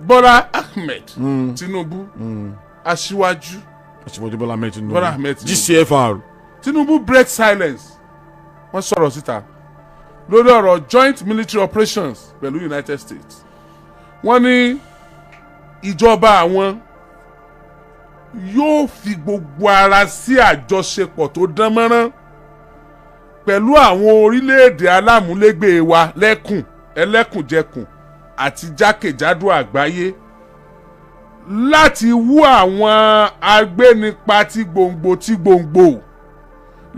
Bola Ahmed Tinubu aṣíwájú Bola Ahmed Tinubu Bola Ahmed Tinubu GCFR Tinubu break silence wọ́n sọ̀rọ̀ síta lórí ọ̀rọ̀ joint military operations pẹ̀lú United States wọ́n ní ìjọba àwọn yóò fi gbogbo ara sí àjọṣepọ̀ tó dán mọ́rán pẹ̀lú àwọn orílẹ̀-èdè alámúlégbè wa lẹ́kùn ẹlẹ́kùnjẹkùn àti jákèjádò àgbáyé láti wú àwọn agbénipa tí gbòǹgbò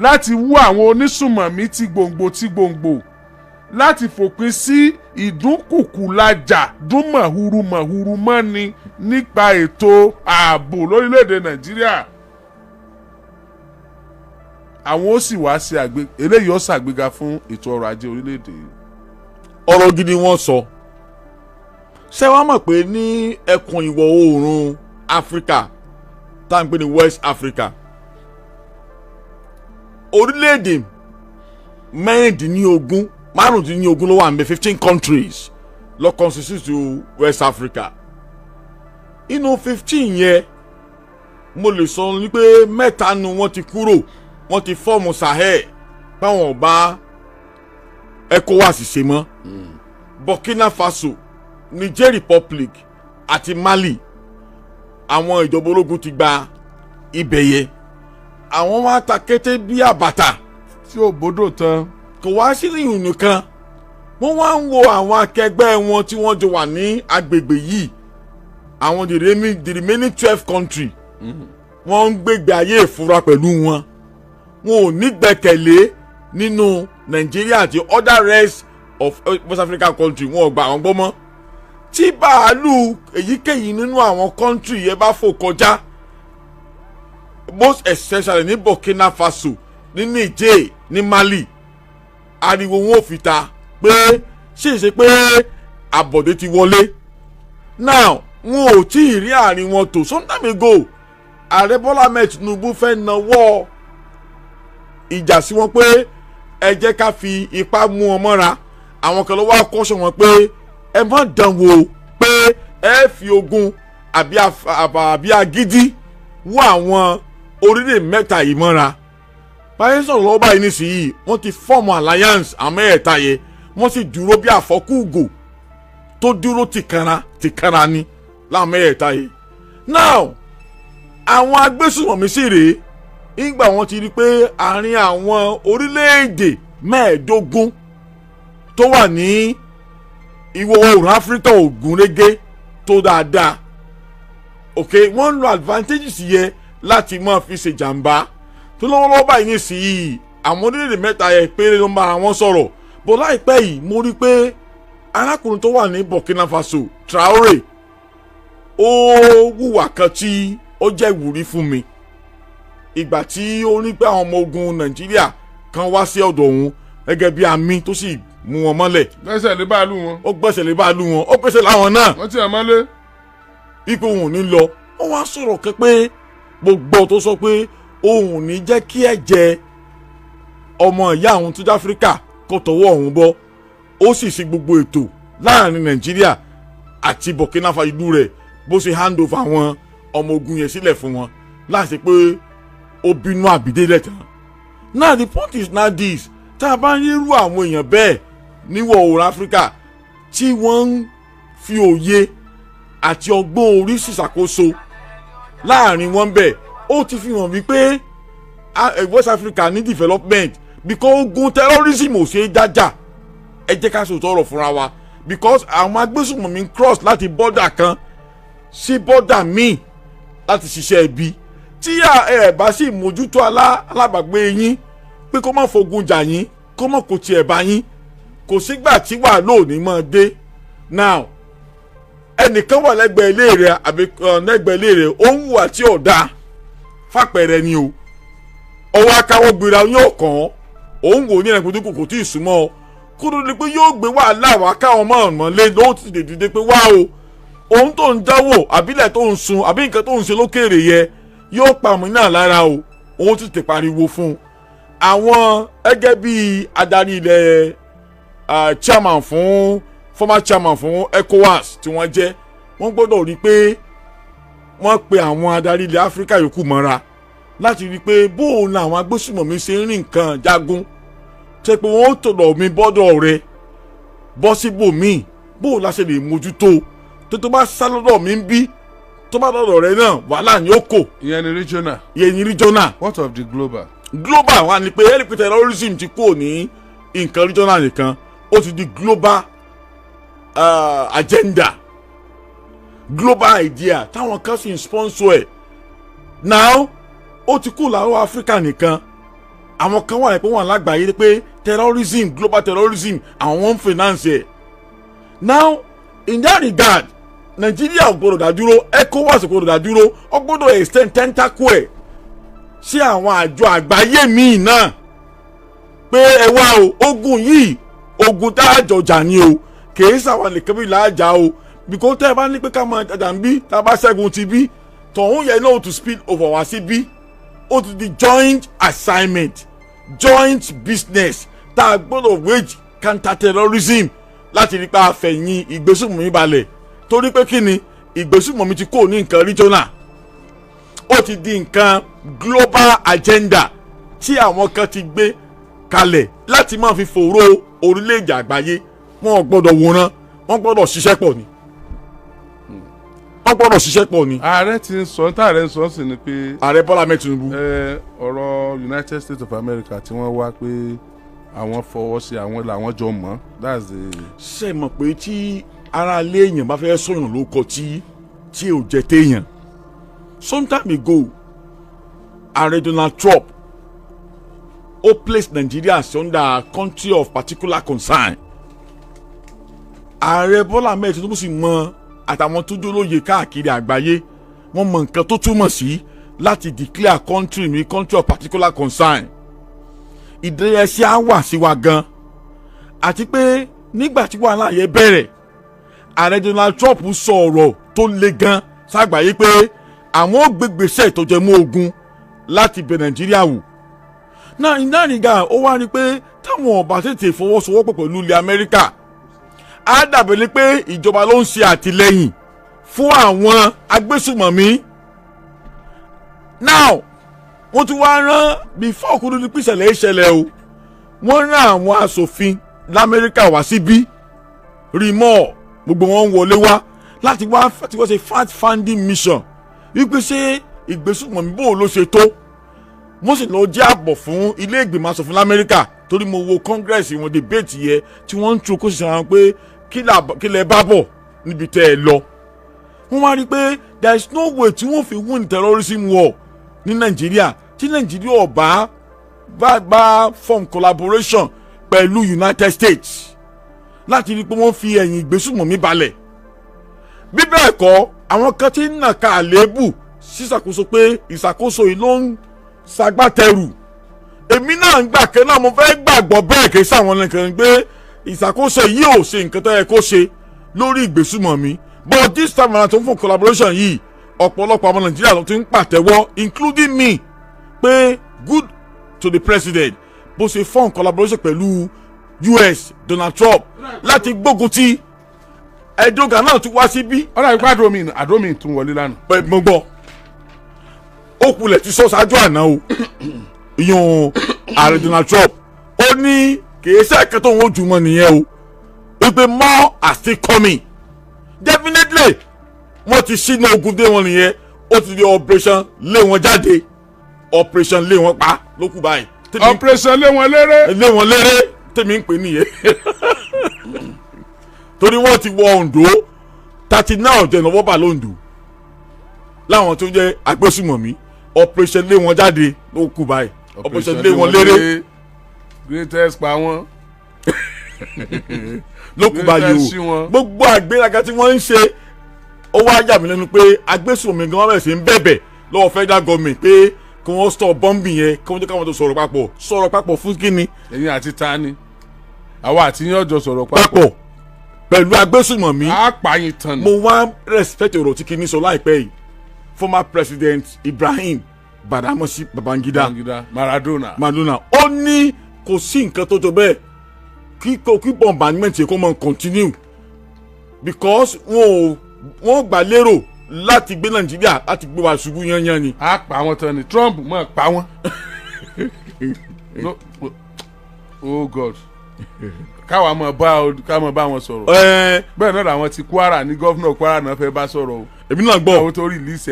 láti wú àwọn onísùmọ̀mí tí gbòǹgbò láti fòpin sí ìdúnkùkùlájà dúnmọ̀húrúmọ̀húrú mọ́ni nípa ètò ààbò lórílẹ̀‐èdè Nàìjíríà àwọn ó sì wá sí eléyìí ó ṣàgbéga fún ètò ọrọ̀ ajé orílẹ̀‐èdè. ọ̀rọ̀ gidi wọ́n sọ ṣé wàá mọ̀ pé ní ẹkùn ìwọ̀ oòrùn Áfíríkà tá à ń pè ní West Africa orílẹ̀‐èdè márùndínlógún ló wà ń bẹ 15 countries ló constitute West Africa. Inú 15 yẹn mo lè sọ ní pé mẹ́ta nu wọ́n ti kúrò wọ́n ti fọ́ọ̀mù Sahel báwọn ọba ECOWAS ṣe mọ́ Burkina Faso Niger Republic àti Mali àwọn ìjọba ológun ti gba ibẹ̀ yẹn àwọn wá ta kété bí àbàtà tí ò bódò tán kò wá sí ìyún nìkan wọ́n wá ń wo àwọn akẹgbẹ́ wọn tí wọ́n jọ wà ní agbègbè yìí àwọn the remaining 12 country wọ́n ń gbégbé ayé ìfura pẹ̀lú wọn ò ní gbẹ́kẹ̀lé nínú Nigeria àti other rest of West African country wọn ò gbà wọ́n gbọ́ mọ́ tí bàálù èyíkéyìí nínú àwọn country yẹn bá fò kọjá most especially ní Burkina Faso ní Niger ní Mali ariwo wọn ò fi ta pé ṣèṣe pé àbọ̀dé ti wọlé now wọn ò tí ì rí àárín wọn tó sometime ago ààrẹ Bọ́lá Ahmed Tinubu fẹ́ nawọ́ ìjà sí wọn pé ẹ jẹ́ ká fi ipá mú wọn mọ́ra àwọn kan ló wá kọ́ṣọ́ wọn pé ẹ má dán wò pé ẹ fi ogun àbí agídí wọ àwọn orílẹ̀ mẹ́ta yìí mọ́ra báyìí sọ̀rọ̀ lọ́wọ́ báyìí nísìnyí wọ́n ti fọ́ọ̀mù alliance àmẹ́ẹ̀ta yẹn wọ́n sì dúró bí àfọ́kùgò tó dúró tìkanra ni láàmẹ́ẹ̀ta yẹn. now àwọn agbésùmọ̀mí sì rèé nígbà wọ́n ti rí i pé àárín àwọn orílẹ̀-èdè mẹ́ẹ̀ẹ́dógún tó wà ní ìwọ̀ oòrùn Áfíríkà ò gúnrégé tó dáadáa ok wọ́n ń lo advantages yẹn láti máa fi ṣe jàǹbá tó lọ́wọ́lọ́wọ́ báyìí nísìnyí àwọn orílẹ̀-èdè mẹ́ta yẹn péré ló ń bára wọn sọ̀rọ̀ bó láìpẹ́ yìí mo rí pé arákùnrin tó wà ní Burkina Faso Traoré ó hùwà kan tí ó jẹ́ ìwúrí fún mi ìgbà tí ó ní pé àwọn ọmọ ogun Nàìjíríà kan wá sí ọ̀dọ̀ òun gẹ́gẹ́ bí àmì tó sì mú wọn mọ́lẹ̀. gbẹ́sẹ̀ lé báàlù wọn. ó gbẹ́sẹ̀ lé báàlù wọn ó gbẹ́sẹ̀ láwọn náà. wọ́n ti ẹ̀ mọ́lé. ipò òun ò ní lọ ó wá sọ̀rọ̀ kẹ́ pé gbogbo tó sọ pé òun ò ní jẹ́ kí ẹ̀jẹ̀ ọmọ ìyá àwọn tó dáfíríkà kó tọwọ́ òun bọ́ ó sì ṣe gbogbo ètò láàrin Nàìjíríà àti Burkina Faso ìlú rẹ̀ bó ṣe hand over àwọn ọmọ ogun yẹn sílẹ̀ fún wọn láti pé ó bínú àbídé lẹ́tàn. now the point is now this tá a bá ń rírú àwọn èèyàn bẹ́ẹ̀ níwọ̀ oòrùn Áfíríkà tí wọ́n ń fi òye àti ọgbọ́n orí ṣìṣàkóso láàrin wọn bẹ́ẹ̀ ó ti fi hàn wípé West Africa ní development because ogun terrorism ò ṣe é jájà ẹ jẹ́ ká sòtọ́ ọ̀rọ̀ fúnra wa because àwọn agbésùnmọ̀mí cross láti border kan sí border míì láti ṣiṣẹ́ ibi tí ẹ bá sì mójútó alábàgbé yín pé kó má fogun jà yín kó má kó tiẹ̀ bá yín kò sígbà tí wàá lóòní máa dé now ẹnìkan wà lẹ́gbẹ̀ẹ́ ilé rẹ̀ àbí lẹ́gbẹ̀ẹ́ ilé rẹ̀ ó ń wà tí ò dáa fàpẹ̀rẹ̀ ni o ọwọ́ akáwọ́ gbéra yóò kàn án òun wò ní ẹ̀kú tó kò tí ì súnmọ́ ọ kó tó di pé yóò gbé wàhálà wá káwọn mọ̀ọ́mọ́ lé lóhùn ti dìde pé wá o ohun tó ń dáwò àbílẹ̀ tó ń sun àbí nǹkan tó ń ṣe lókèrè yẹ yóò pa àmì náà lára o òun ti tè pariwo fún un àwọn gẹ́gẹ́ bíi adarí ilẹ̀ chairman fún former chairman fún ECOWAS tí wọ́n jẹ́ wọ́n gbọ́dọ̀ rí pé wọ́n pe àwọn adarí ilẹ̀ Áfíríkà yòókù mọ́ra láti rí pé bóun làwọn agbésùmọ̀mí ṣe ń rìn nǹkan jagun ṣe pé wọ́n tọ̀dọ̀ mi bọ́dọ̀ rẹ bọ́ síbòmíì bóun la ṣe lè mójútó tó bá sá lọ́dọ̀ mi ń bí tó bá lọ́dọ̀ rẹ náà wàhálà ni ó kò. ìyẹn ni regional. ìyẹn ni regional. what of the global. global wa ni pé ẹni terrorism ti kúrò ní nǹkan regional nìkan ó ti di global agenda global idea táwọn kan sì ń sponsor ẹ̀ now ó ti kú láwọn Africa nìkan àwọn kan wà pé wọ́n lágbàáyé pé terrorism global terrorism àwọn ń finance ẹ̀ now in that regard Nigeria ò gbọdọ̀ dádúró ECOWAS ò gbọdọ̀ dádúró ó gbọdọ̀ extend tentacle ẹ̀ sí àwọn àjọ àgbáyé míì náà pé ẹ wá o ogun yìí ogun tá a jọjà ni o kìí sàwọn nìkan bí làájà o because tẹ́ ẹ bá ní pé ká máa jàjà ń bí tá a bá ṣẹ́gun ti bí tọ̀hún yẹn náà to spill over wá sí bí ó ti di joint assignment joint business tá a gbọ́dọ̀ wage counter terrorism láti rí pa àfẹ̀yìn Ìgbésùmọ̀mí balẹ̀ torí pé kí ni Ìgbésùmọ̀mí ti kó ní nǹkan regional ó ti di nǹkan global agenda tí àwọn kan ti gbé kalẹ̀ láti máa fi fòró orílẹ̀-èdè àgbáyé wọn ò gbọ́dọ̀ wòran wọ́n gbọ́dọ̀ ṣiṣẹ́ pọ̀ ni wọ́n gbọ́dọ̀ ṣiṣẹ́ pọ̀ ni. ààrẹ ti ń sọ táàrẹ ń sọ sí ni pé. ààrẹ Bọ́lá Ahmed Tinubu. ọ̀rọ̀ United States of America tí wọ́n wá pé àwọn fọwọ́ sí àwọn làwọn jọ mọ́ that's the. ṣe mọ̀ pé tí ara ilé èèyàn bá fẹ́ sọ̀yàn ló kọ tí ò jẹ́ téèyàn some time ago ààrẹ Donald Trump ó place Nigeria under country of particular concern ààrẹ Bọ́lá Ahmed Tinubu sì mọ àtàwọn tó jólóye káàkiri àgbáyé wọ́n mọ nǹkan tó túmọ̀ sí láti declare country ní country of particular concern ìdẹ́yẹsí á wà sí wa gan àti pé nígbà tí wàhálà yẹn bẹ̀rẹ̀ ààrẹ Donald Trump sọ ọ̀rọ̀ tó le gan ságbàáyé pé àwọn ò gbégbèsè tó jẹ mọ́ ogun láti bẹ̀ Nàìjíríà wò náà ìdánìgà ó wá rí pé táwọn ọba tètè fọwọ́sowọ́pọ̀ pẹ̀lú ilẹ̀ Amẹ́ríkà á dàbẹ̀ ni pé ìjọba ló ń ṣe àtìlẹ́yìn fún àwọn agbésùmọ̀mí now wọ́n ti wá rán before kúrú ní pìṣẹ̀lẹ̀ ìṣẹ̀lẹ̀ o wọ́n rán àwọn aṣòfin l'Amẹ́ríkà wá síbí rímọ̀ gbogbo wọn wọlé wá láti wá ṣe fact finding mission wípé ṣé Ìgbésùmọ̀mí bò ló ṣe tó wọ́n sì lọ jẹ́ àbọ̀ fún ilé ìgbìmọ̀ aṣòfin l'Amẹ́ríkà torí mo wo congress wọn debate yẹ tí wọ́n ń tún kó sì sàn pé kí lẹ bá bọ̀ níbi tẹ́ ẹ lọ. wọ́n wá rí i pé there is no way tí wọ́n fi win terrorism war ní Nàìjíríà tí Nàìjíríà ọ̀bá bá form collaboration pẹ̀lú United States láti rí i pé wọ́n fi ẹ̀yìn Ìgbésùmọ̀mí balẹ̀. bí bẹ́ẹ̀ kọ́ àwọn kan tí ń nàka àléébù sísàkóso pé ìṣàkóso yìí ló ń ṣagbátẹrù èmi náà ń gbà kẹ́ náà mo fẹ́ gbàgbọ́ bẹ́ẹ̀ kí sáwọn nìkan pé ìṣàkóso yìí ò ṣe nǹkan tó yẹ kó ṣe lórí Ìgbésùmọ̀mí but this time around tó ń fún collaboration yìí ọ̀pọ̀lọpọ̀ ọmọ Nàìjíríà ló ti ń pàtẹ́wọ́ including me pé good to the president bó ṣe fún collaboration pẹ̀lú US Donald Trump láti gbógun ti Erdogan náà tún wá síbí. ọ̀rọ̀ ìgbà àdómìn tún wọlé lánàá. pẹ̀lú mo gbọ́ ó kulẹ̀ ti sọ ṣáájú àná o yan ààrẹ Donald Trump ó ní kìí ṣe ẹ̀kẹ́ tó ń wojú mọ́ nìyẹn o wípé more are still coming definitely wọ́n ti ṣínà ogun dé wọn nìyẹn ó ti di operation lé wọn jáde operation lé wọn pa ló kù báyìí. operation lé wọn léré tèmi ń pè nìyẹn torí wọ́n ti wọ Ondo 39 ọ̀jẹ̀ náà wọ́n bá lóńdó láwọn tó jẹ́ agbésùmọ̀mí operation lé wọn jáde ló kù báyìí operation lé wọn léré greatest pa wọn ló kù báyìí o gbogbo àgbéraga tí wọ́n ń ṣe ó wá yà mí lẹ́nu pé agbésùmọ̀mí gan bẹ̀rẹ̀ sí ń bẹ̀bẹ̀ lọ́wọ́ federal government pé kí wọ́n stop bombing yẹn kí wọ́n jẹ́ káwọn tó sọ̀rọ̀ papọ̀ fún kíni. ẹ̀yin àti ta ni àwa àti yín ọjọ́ sọ̀rọ̀ papọ̀ pẹ̀lú agbésùmọ̀mí. àpàyìn tán ni. mo wá respect ọ̀rọ̀ tí kìíní sọ láìpẹ́ yìí former president Ibrahim Badamasi Babangida Maradona ó ní kò sí nǹkan tó jọ bẹ́ẹ̀ kí bombardment yẹ kó máa continue because wọn ò wọ́n gbà lérò láti gbé Nàìjíríà láti gbé wa ṣubú yányán ni. a pa wọn tán ni Trump mọ̀ pa wọn. No, oh God káwa mọ̀ bá wọn sọ̀rọ̀ bẹ́ẹ̀ náà làwọn ti Kwara ní gọ́fúnà Kwara náà fẹ́ bá sọ̀rọ̀ o. èmi náà gbọ́ àwọn tó rìlíìsì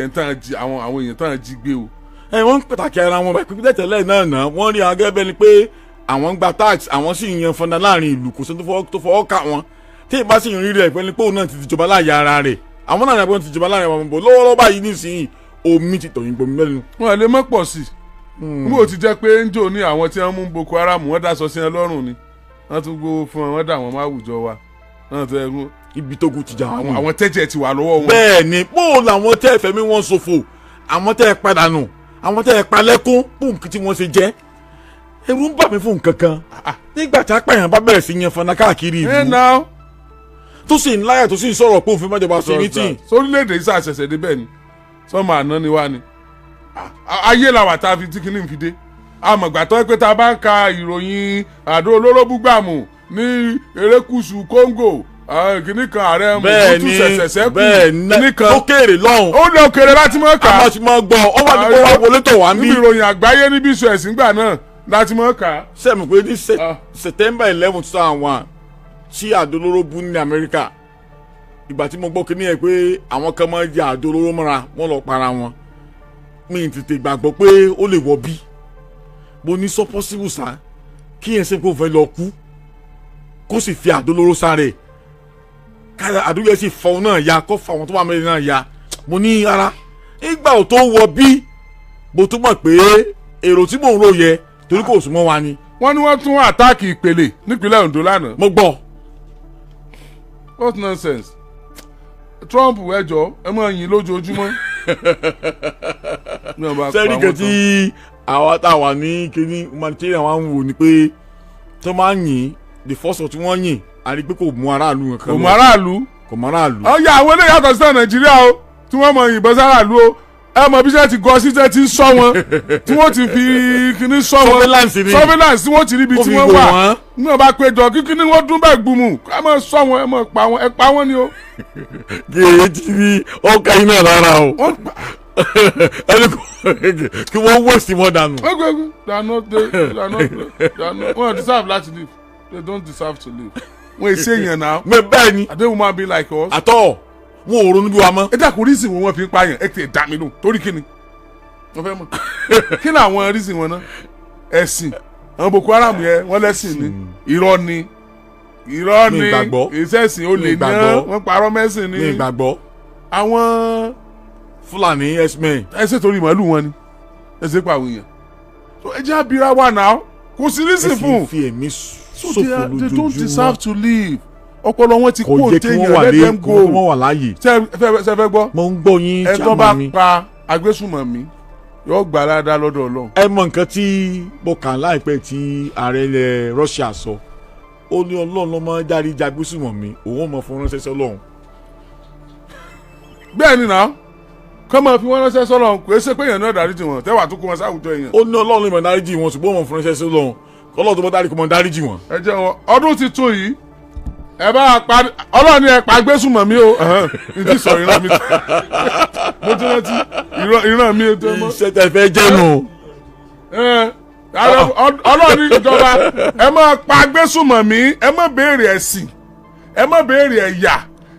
àwọn èèyàn tán jí gbé o. wọ́n ń pàtàkì ara wọn pípẹ́ tẹ́lẹ̀ náà wọ́n rí agẹ́ bẹ́ẹ̀ ni pé àwọn ń gba tax àwọn sì ń yan fọnà láàrin ìlú kò sí tó fọwọ́ kà wọ́n tí ìbá sì ń rí rẹ̀ pé òun náà ti jọba láàyè ara rẹ̀ àwọn náà nàbọ̀ ti jọba láàyè àwọn bò lọ́wọ́lọ́wọ́ báyìí nísìnyí omi ti tọ̀yìn gbomi mẹ́nu. wọn lè mọ́ pọ̀ sí i mo ti jẹ́ pé ń jò ní àwọn tí wọ́n mú Boko Haram wọ́n daṣọ sí wọn lọ́rùn ni wọ́n tún gbowó fún wọn dà wọ́n má wùjọ wa náà tó ẹ̀gún. ibi tó kù ti jà wọn. àwọn tẹ́jẹ̀ ti wà lọ́wọ́ wọn. bẹ́ẹ̀ ni bó làwọn tẹ́ fẹ́mi wọn ṣòfò àwọn tẹ́ padànù àwọn tẹ́ palẹ́kún púnkì tí wọ́n ṣe jẹ́ ẹ̀rù ń bà mí fún nǹkan kan nígbà tí apààyàn bá bẹ̀rẹ̀ sí yan fana káàkiri ìlú tó sì ń láyà tó sì ń sọ̀rọ̀ pé òfin májọba sí ní tì. sórílẹ̀-èdè yìí ṣàṣẹ̀ṣẹ̀ débẹ̀ ni sọ́mọ àná ni wá ni ayé làwà tá a fi tí kìíní fi dé àmọ̀gbà tó pé tá a bá ń ka ìròyìn àdó olóró búgbàmù ní erékùṣù Congo kìíní kan ààrẹ mùtútù ṣẹ̀ṣẹ̀ṣẹ̀ kù kìíní kan lókèrè lọ́hùn ó lé òkèrè láti mọ̀ ká a máa ti máa gbọ́ ọ wà ní kó wá wọlé tọ̀ wá ń bí. níbi ìròyìn àgbáyé níbi ìṣọ̀ ẹ̀sìn gbà náà láti mọ̀ ká. sẹ́mi pé ní September 11 2001 tí àdó olóró bú ní Amẹ́ríkà ìgbà tí mo gbọ́ kìíní ẹ̀ pé àwọn kan máa ń jẹ àdó olóró mọ́ra wọ́n lọ para wọn mi tètè gbàgbọ́ pé ó lè wọ bí mo ní sọ possible sá kí ẹ̀ ṣe kó fẹ́ lọ kú kó sì fi àdó olóró sáré káyà àdúgbò sì fọ òun náà ya kó fa àwọn tó wà mẹ́rin náà ya mo ní ara ìgbà ò tó wọ bí mo tún mọ̀ pé èrò tí mò ń rò yẹ torí kò sún mọ́ wa ni. wọ́n ní wọ́n tún àtáàkì ìpele nípínlẹ̀ Ondo lánàá. mo gbọ́. what nonsense Trump ẹjọ́ ẹ máa yìn lójoojúmọ́. sẹ́ni kan tí àwa tá a wà ní kíní humanitarian wa ń wò ni pé tó máa ń yìn the first of tí wọ́n yìn a rí pé kò mú aráàlú nǹkan lọ. kò mú aráàlú. kò mú aráàlú. ọ̀ya àwọn eléyìí yàtọ̀ sí Nàìjíríà o tí wọ́n mọ yìnbọn sáráàlú o ẹ mọ bí sẹ́ ti gọ sí sẹ́ ti sọ wọn tí wọ́n ti fi kíní sọ wọn surveillance tí wọ́n ti ríbi tí wọ́n wà ní ọba péjọ kí kíní wọ́n dún bẹ́ẹ̀ gbùmù ẹ mọ sọ wọn ẹ mọ pa wọn ẹ pa wọn ni o. kèé ti fi ọkà iná rárá o kí wọ́n waste wọn dànù. wọ́n deserve láti live they don't deserve to live. wọ́n èsì èèyàn náà. bẹ́ẹ̀ ni. àdéhùn máa be like us. àtọ̀ wọn ò ronú bí wa mọ́. ẹ dàkú reason wọn fi ń pààyàn ẹ ti dà mí lò torí kíni wọ́n fẹ́ mọ̀ kí ni àwọn reason wọn náà ẹ̀sìn àwọn Boko Haram yẹn wọ́n lẹ́sìn ni irọ́ ni ìṣẹ̀sìn ó lè ní wọ́n parọ́ mẹ́sìn ni. ní ìgbàgbọ́. àwọn Fúlàní x-men. ẹsẹ̀ torí màálù wọn ni ẹsẹ̀ pa àwọn èèyàn ẹ jẹ́ abira wa náà kò sí reason fún. ẹ fi ẹ̀mí ṣòfò lójoojúmọ́. they don't deserve to live. ọpọlọ wọn ti kó téèyàn let them go. kò yẹ kí wọ́n wà láàyè. ṣe fẹ́ gbọ́. mo ń gbọ́ yín tí a máa mi. ẹ tó bá pa Agbésùmọ̀mí yóò gbà ládàá lọ́dọ̀ Ọlọ́run. ẹ mọ nǹkan tí mo kà láìpẹ́ tí ààrẹ ilẹ̀ Russia sọ ó ní Ọlọ́run ló máa ń dárí jì Agbésùmọ̀mí òun ò mọ̀ fún ránṣẹ́ sọ́lọ́run. bẹ́ẹ̀ ni náà kọ́ máa fi wọ́n ránṣẹ́ sọ́lọ́run kò ṣe pé èèyàn náà dáríjì wọn tẹ́wà tó kó wọn sáwùjọ èèyàn. ó ní Ọlọ́run ló máa dáríjì wọn ṣùgbọ́n wọn fún ránṣẹ́ sọ́lọ́run kọ́lọ́ tó bá dárí kó máa dáríjì wọn. ẹ jẹ́ wọn ọdún tuntun yìí ẹ bá pa Ọlọ́run ni ẹ pa Agbésùmọ̀mí o ìdí sọ ìran mi mo ti rántí ìran mi tó mọ́. iṣẹ́ tẹ fẹ́ jẹ́nu. Ọlọ́run ní ìjọba ẹ má pa Agbésùmọ̀mí ẹ má béèrè ẹ̀sìn ẹ má béèrè ẹ̀yà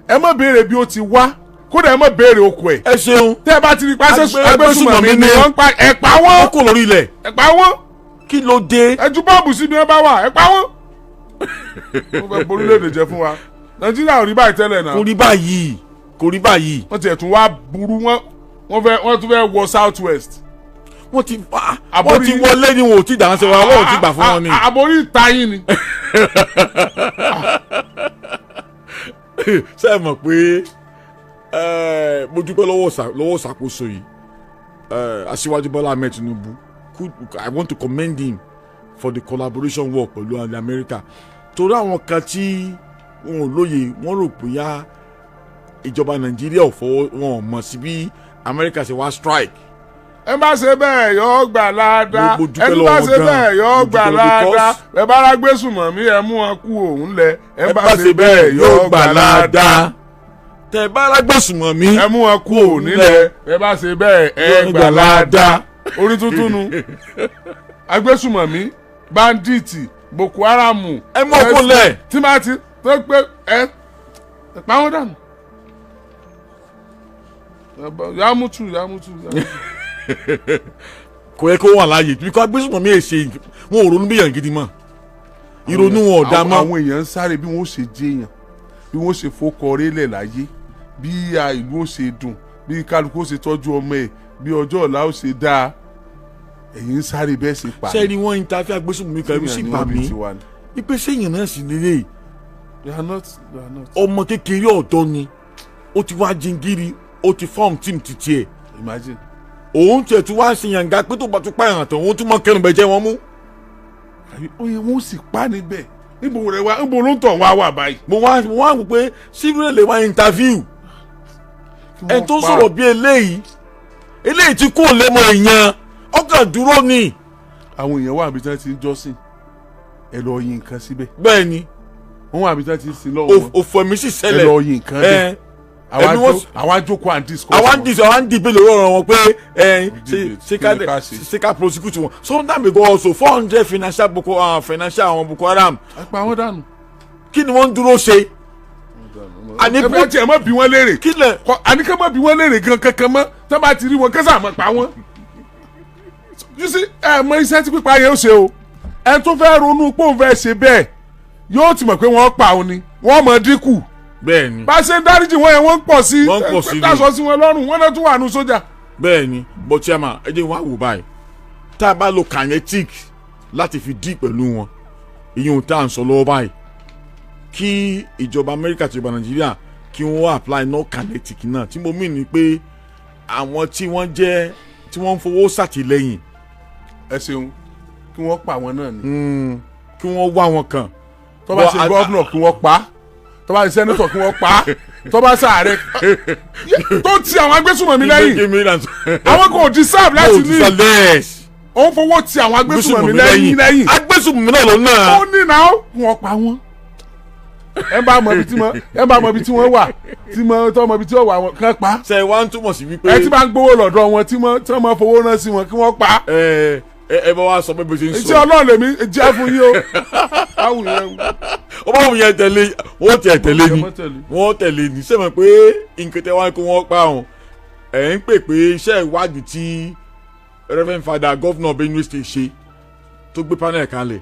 ẹ má béèrè bí ó ti wá kódà ẹ má béèrè oko ẹ̀. ẹ ṣeun. tẹ́ ẹ bá ti rí pàṣẹ Agbésùmọ̀mí ni wọ́n pa ẹ pa wọ́n. wọ́n kò lórí ilẹ̀. ẹ pa wọ́n. kí ló dé. ẹ ju bọ́ọ̀bù síbi ẹ bá wà ẹ pa wọ́n. wọ́n fẹ́ borílẹ̀-èdè jẹ́ fún wa Nàìjíríà ò rí báyìí tẹ́lẹ̀ náà. kò rí báyìí. wọ́n tiẹ̀ tún wá burú wọ́n tún fẹ́ wọ South West. wọ́n ti wọlé ni wọn ò tí dáhùn sí wa wọ́n ò tí gbà fún wọn ni. àbórí ìtayín ni. ṣé ẹ mọ̀ pé mo dúpẹ́ lọ́wọ́ ìṣàkóso yìí Aṣíwájú Bọ́lá Ahmed Tinubu I want to commend him for the collaboration work pẹ̀lú America torí àwọn kan tí wọn ò lóye wọ́n rò pé yá ìjọba Nàìjíríà ò fọwọ́ wọn ò mọ̀ sí bí America ṣe wá strike. ẹ bá ṣe bẹ́ẹ̀ yóò gbà ládàá ẹ bá ṣe bẹ́ẹ̀ yóò gbà ládàá ẹ bá ra Agbésùmọ̀mí ẹ mú wọn kú òun lẹ ẹ bá ṣe bẹ́ẹ̀ yóò gbà ládàá. tẹ bá alágbésùmọ̀mí. ẹ mú wọn kú ò nílẹ̀ ẹ bá ṣe bẹ́ẹ̀ ẹ gbà láàdá orí tuntun nu agbésùmọ̀mí banditi boko haram ẹ mú ọkọ lẹ̀ tí máa ti tó pé ẹ pa wọn dànù yàmùtù. kò yẹ kó wà láàyè bí kò agbésùmọ̀mí èsè wọn ò ronú bí yàn gidi mọ́ ìrònú wọn ò dá mọ́. àwọn èèyàn ń sáré bí wọ́n ṣe jẹ́yàn bí wọ́n ṣe fọkọ rélẹ̀ láyé bí ìlú ó ṣe dùn bí kálukú ó ṣe tọ́jú ọmọ ẹ̀ bí ọjọ́ ọ̀la ó ṣe dáa èyí ń sáré bẹ́ẹ̀ ṣe pa. sẹ́ni wọ́n ń ta fẹ́ agbésùnmí kan ẹ̀rú sí bà mí ipe sẹ́yìn náà sì nílé ọmọ kékeré ọ̀dọ́ ni ó ti wá jingiri ó ti fọ́ọ̀mù tíìmù títí ẹ̀. imagine. òun tiẹ̀ tún wá ṣe yànga pé tó bá tún pààyàn tán òun tún mọ kẹnu bẹ jẹ́ wọn mú. oye wọn sì pa níbẹ̀ níbo rẹ wá níbo ló ń tọ̀ wá wà báyìí. mo wá wò pé síbílẹ̀ lè wá interview ẹ̀ tó sọ̀rọ̀ bí eléyìí tí kò lè mọ èèyàn ọkàn dúró ni. àwọn èèyàn wà níbi tí wọ́n ti ń jọ́sìn ẹ lọ yin nǹkan síbẹ̀. bẹ́ẹ̀ ni. wọ́n wà níbi tí wọ́n ti ń sin lọ́wọ́. òfò mi sì ṣẹlẹ̀ ẹ lọ yin nǹkan bẹ́ẹ̀. àwọn àjòkó and discuss. àwọn dìbò lè rọrùn wọn pé ṣe ká prosecute wọn. sometime ago also 400 financial àwọn Boko Haram. pa wọ́n dànù. kí ni wọ́n ń dúró ṣe. ẹ bẹ́ẹ̀ tiẹ̀ mọ́ bí wọ́n léèrè. kílẹ̀. àníkẹ́ mọ́ bí wọ́n léèrè gan kankan mọ́ tó bá ti rí wọn kẹ́sà mọ́ pa wọ́n. you see ẹ mọ iṣẹ́ tí pípa yẹn ó ṣe o ẹ tó fẹ́ ronú pé òun fẹ́ ṣe bẹ́ẹ̀ yóò ti mọ̀ pé wọ́n pa òun ni wọ́n mọ̀ dínkù. bẹ́ẹ̀ni. bá a ṣe ń dáríjì wọn yẹn wọ́n ń pọ̀ sí. wọ́n ń pọ̀ sí ni dáṣọ sí wọn lọ́rùn wọ́n náà tún wà nù sójà. bẹ́ẹ̀ni but chairman ẹ jẹ́ wá wò báyìí tá a bá lo kinetic láti fi dí pẹ̀lú wọn ìyẹn tá à ń sọ lọ́wọ́ báyìí kí ìjọba Amẹ́ríkà àti ìjọba Nàìjíríà kí wọ́n apply no kinetic náà tí mo mean ni pé àwọn tí wọ́n ń fowó ṣàtìlẹ́yìn. ẹ ṣeun kí wọ́n pa àwọn náà ni. kí wọ́n wá wọn kàn. tó bá ṣe gọ́ọ̀nà kí wọ́n pa tó bá ṣe sẹ́nitọ̀ kí wọ́n pa tó bá ṣàárẹ̀ tó ti àwọn agbésùnmọ̀mí lẹ́yìn àwọn kò deserve láti ní òun fowó ti àwọn agbésùnmọ̀mí lẹ́yìn agbésùnmọ̀mí náà lọ náà. ó ní náà wọ́n pa wọ́n ẹ bá mọ ibi tí wọ́n wà tó mọ ibi tí wọ́n wà wọn kàn pa. ṣe wá ń túmọ̀ sí wípé. ẹ ti bá ń gbowó lọ́dọ̀ wọn tí wọ́n máa fowó rán sí wọn kí wọ́n pa. ẹ bá wa sọ pé bó ṣe ń sọ. iṣẹ́ Ọlọ́run lèmi jẹ́ fún yín o. báwo yẹn. ó bá wù yẹn tẹ̀lé wọ́n tẹ̀lé ni wọ́n tẹ̀lé ni ṣé mọ̀ pé nǹkan tẹ́ wá kó wọ́n pa ọ̀hún ẹ̀ ń pè pé iṣẹ́ ìwádìí tí Reverend Father Governor Benue State ṣe tó gbé panel kalẹ̀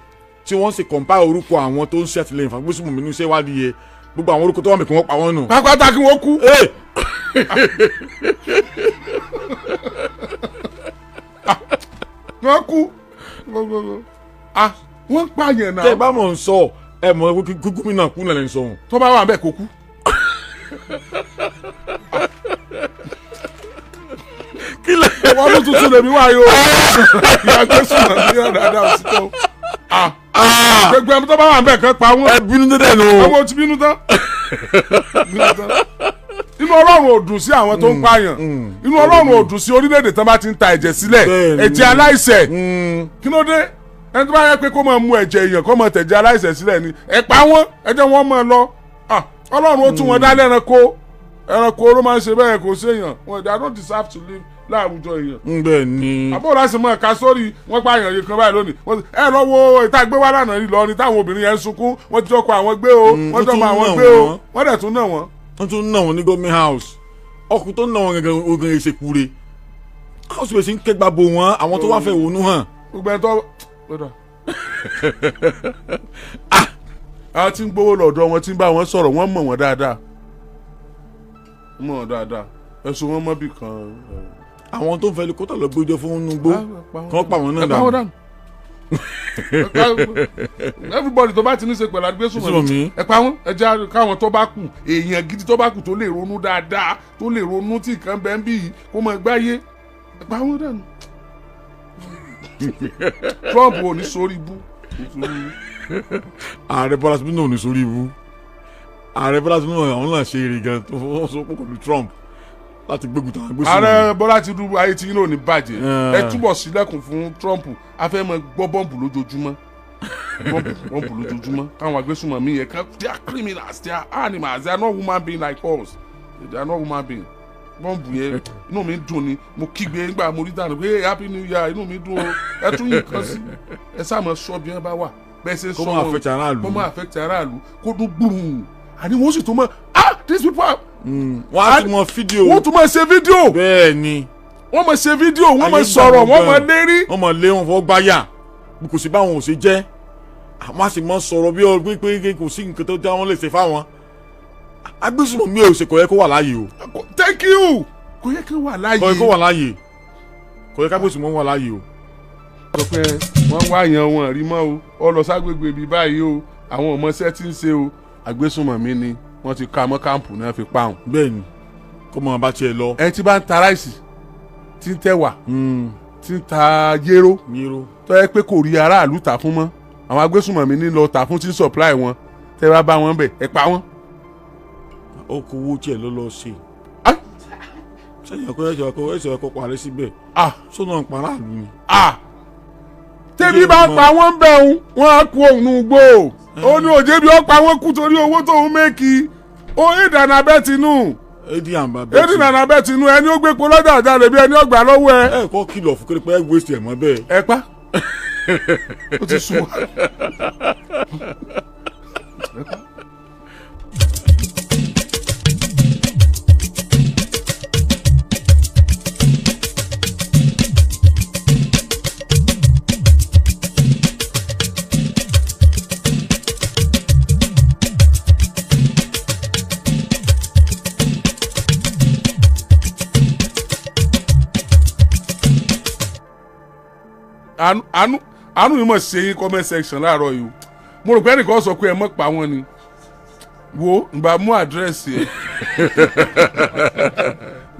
tí wọ́n sì compile orúkọ àwọn tó ń ṣàtìlẹ́yìn fún agbésùnmọ̀mí nínú iṣẹ́ ìwádìí yẹn gbogbo àwọn orúkọ tó wà mí kí wọ́n pa wọ́n nù. pápátá kí wọ́n kú. wọ́n kú wọ́n pààyàn náà. tẹ́ ẹ bá mọ̀ ń sọ ẹ mọ̀ kí gómìnà kú náà lè sọ wọn. tó bá wà bẹ́ẹ̀ kó kú. kí lè. wọ́n ló tuntun lèmi wá yó. ìyá Igbesumomi ní ọ̀dà àdá òsítọ́. gbogbo ẹni tó bá wà bẹ́ẹ̀ kan pa wọ́n. ẹ bínú tẹ́tẹ́ nù. ọmọ ti bínú tán. inú Ọlọ́run ò dùn sí àwọn tó ń pààyàn inú Ọlọ́run ò dùn sí orílẹ̀-èdè tó bá ti ń ta ẹ̀jẹ̀ sílẹ̀ ẹ̀jẹ̀ aláìṣẹ̀ kí ló dé ẹni tó bá yẹ pé kó máa mu ẹ̀jẹ̀ èèyàn kó máa tẹ̀jẹ̀ aláìṣẹ̀ sílẹ̀ ni ẹ pa wọ́n ẹ jẹ́ wọ́n máa lọ Ọlọ́run ó tún wọn dá ẹranko ló máa ń ṣe bẹ́ẹ̀ kò séèyàn wọn they don't deserve to live láàwùjọ èèyàn. bẹ́ẹ̀ ni. àbúrò láti mọ ẹ̀ka sórí wọ́n pa àyàn yìí kan báyìí lónìí ẹ lọ wo ìta gbé wá lánàá yìí lọ ní táwọn obìnrin yẹn ń sunkún wọ́n ti jọkọ̀ àwọn gbé o wọ́n jọkọ̀ àwọn gbé o wọ́n dẹ̀ tún náà wọ́n. wọ́n tún náà wọ́n ní government house ọkùnrin tó náà wọ́n gẹ́gẹ́ ogun ẹ̀ṣẹ̀ kúre house bẹ̀ sí ń kẹ́gbà bo wọn àwọn tó wá fẹ́ wọnú hàn. gbogbo ẹ̀ tó àwọn tí ń gbowó lọ́dọ̀ wọn tí ń bá wọn sọ̀rọ̀ wọ́n mọ̀ wọ́n dáadáa ẹ̀sùn wọn mọ́bì kan. àwọn tó ń fẹ́ helicopter lọ gbójọ fún inú gbó kàn pa wọn náà dànù. everybody tó bá ti ní ṣe pẹ̀lú Igbesumomi ẹ pa wọn ẹ jẹ́ káwọn tó bá kù èèyàn gidi tó bá kù tó lè ronú dáadáa tó lè ronú tí nǹkan bẹ́ẹ̀ ń bì yìí kó mọ gbáyé ẹ pa wọn dànù. Trump ò ní sórí ibú. ààrẹ Bọ́lá Tinubu ò ní sórí ibú ààrẹ Bọ́lá Tinubu àwọn náà ṣe èrè gan tó fọwọ́ sọ pé pẹ̀lú Trump láti gbógun tàwọn Igbesumomi. ààrẹ Bọ́lá Tinubu ayé tí yín náà ní bàjẹ́ ẹ túbọ̀ sílẹ̀kùn fún Trump afẹ́ mọ gbọ́ bọ́ǹbù lójoojúmọ́ bọ́ǹbù lójoojúmọ́ káwọn Igbesumomi yẹn they are criminals they are animals they are not human beings like us they are not human being bọ́ǹbù yẹn inú mi dùn ni mo kígbe nígbà mo rí dànù pé happy new year inú mi dùn o ẹ tún yìí kan sí ẹ sáàmù sọ bí wọn bá wà bẹ́ẹ̀ ṣe sọ wọn kó máa affect aráàlú kó dún gbùrùn àní wọ́n sì tún mọ̀ these people are. wọ́n á tún mọ fídíò. wọ́n tún mọ̀ ṣe fídíò. bẹ́ẹ̀ ni. wọ́n mọ̀ ṣe fídíò wọ́n mọ̀ sọ̀rọ̀ wọ́n mọ̀ lérí. wọ́n mọ̀ lé wọn fọ́ gbáyà kò sí báwọn ò ṣe jẹ́ àwọn àti mọ̀ sọ̀rọ̀ bí ọgbẹ́ pé kò sí nǹkan tó dá wọn lè ṣe fáwọn. Igbesumomi ò ṣe kò yẹ kó wà láàyè o. thank you kò yẹ kó wà láàyè. kò yẹ kó wà láàyè kò yẹ ká Igbesumomi wà láàyè o. sọ pé wọ́n wá yan wọn rí mọ́ o ọ lọ ságbègbè bíi báyìí o àwọn ọmọọṣẹ́ tí ń ṣe o Igbesumomi ni wọ́n ti ka mọ́ káàmpù náà fi pa òun. bẹ́ẹ̀ni kó mọ bá tiẹ̀ lọ. ẹ ti bá ń ta ráìsì tí ń tẹ̀wà tí ń ta yéró tó yẹ pé kò rí aráàlú tà fún mọ́ àwọn Igbesumomi ní lọ tà fún tí ń supply wọn tẹ́ bá wọn bẹ̀ ẹ pa wọn. ọkọ̀ owó tiẹ̀ ló lọ ṣe. sẹ́yìn ẹ̀kọ́ ẹ̀kọ́ parí síbẹ̀. sọ́nà ìparáàlú ni. tẹ́bí bá pa wọ́n bẹ̀ ń wọ́n á kú òun gbó ó ní òjé bí ó pa wọ́n kú torí owó tó ń mẹ́kì ó ìdáná bẹ́ẹ̀ tinú. edi àǹbá bẹ́ẹ̀ tinú. ìdáná bẹ́ẹ̀ tinú ẹni ó gbé po lọ́jà ọ̀dà rẹ̀ bí ẹni ó gbà lọ́wọ́ ẹ. ẹ kọ́ kìlọ̀ fún kéré pé ẹ wéṣẹ̀ ẹ̀ mọ́ bẹ́ẹ̀. ẹ pa ó ti sùn wá. àánú mi mọ̀ ṣe yín comment section láàárọ̀ yìí mo rò pé ẹnìkan sọ pé ẹ mọ̀ pa wọ́n ni wo ìbá mú àdírẹ́sì ẹ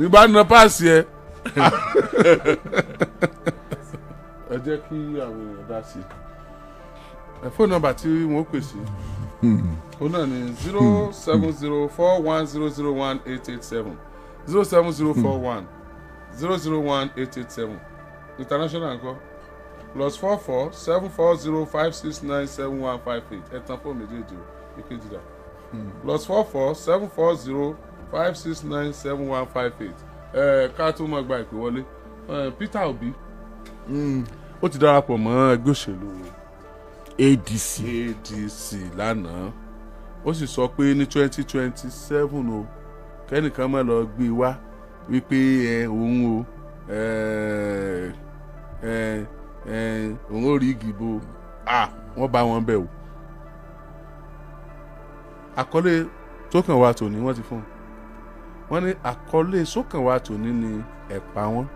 ìbá na páàsì ẹ ẹ jẹ́ kí àwọn èèyàn dá sí ẹ fóònù nọ́mbà tí wọ́n pè sí òun náà ni 07041001887 07041001887 international nǹkan. +44 740 569 7158 ẹ tán fóònù méjèèjì o èkejì dà +44 740 569 7158 ká tó máa gba ìpè wọlé Peter Obi ó ti darapọ̀ mọ́ ẹgbẹ́ òṣèlú ADC lánàá ó sì sọ pé ní 2027 o kẹ́nìkan máa lọ gbé wá wípé òun o òun ò rí ìgìbò wọ́n bá wọn bẹ̀ o àkọlé sókànwá tòní wọ́n ti fún wọn ní àkọlé sókànwá tòní ni ẹ̀pà wọn.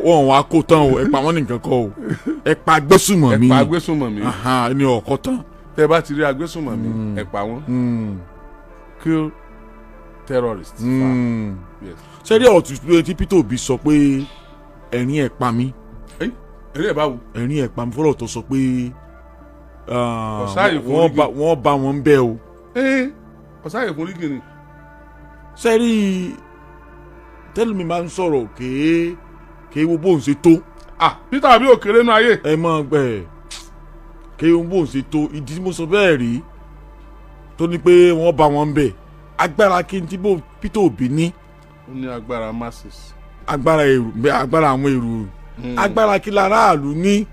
wọn wá kó tán o ẹ̀pà wọn nìkan kọ́ o ẹ̀pà Igbesumomi ni ọkọ tán. tẹ́ bá ti rí Igbesumomi ẹ̀pà wọn kill terrorist. Yes. sẹ́rí ọ̀rọ̀ tí Peter Obi sọ pé ẹ̀rín ẹ̀ pa mí. ẹ̀rín ẹ̀ báwo. ẹ̀rín ẹ̀ pa mí fọlọ́ tó sọ pé wọ́n bá wọn bẹ́ o. ọ̀sáyè fún rígì ni. sẹ́rí tẹ́lẹ̀mí máa ń sọ̀rọ̀ kéé wo bóun ṣe tó. Peter Obi ò kéré nú ayé. ẹ mọ̀ gbẹ̀ kéé wo bóun ṣe tó ìdí tí mo sọ bẹ́ẹ̀ rí tó ní pé wọ́n bá wọn bẹ̀ agbára kí n tí Peter Obi ní. ó ní agbára masses. agbára àwọn èrò agbára kí láràlú ní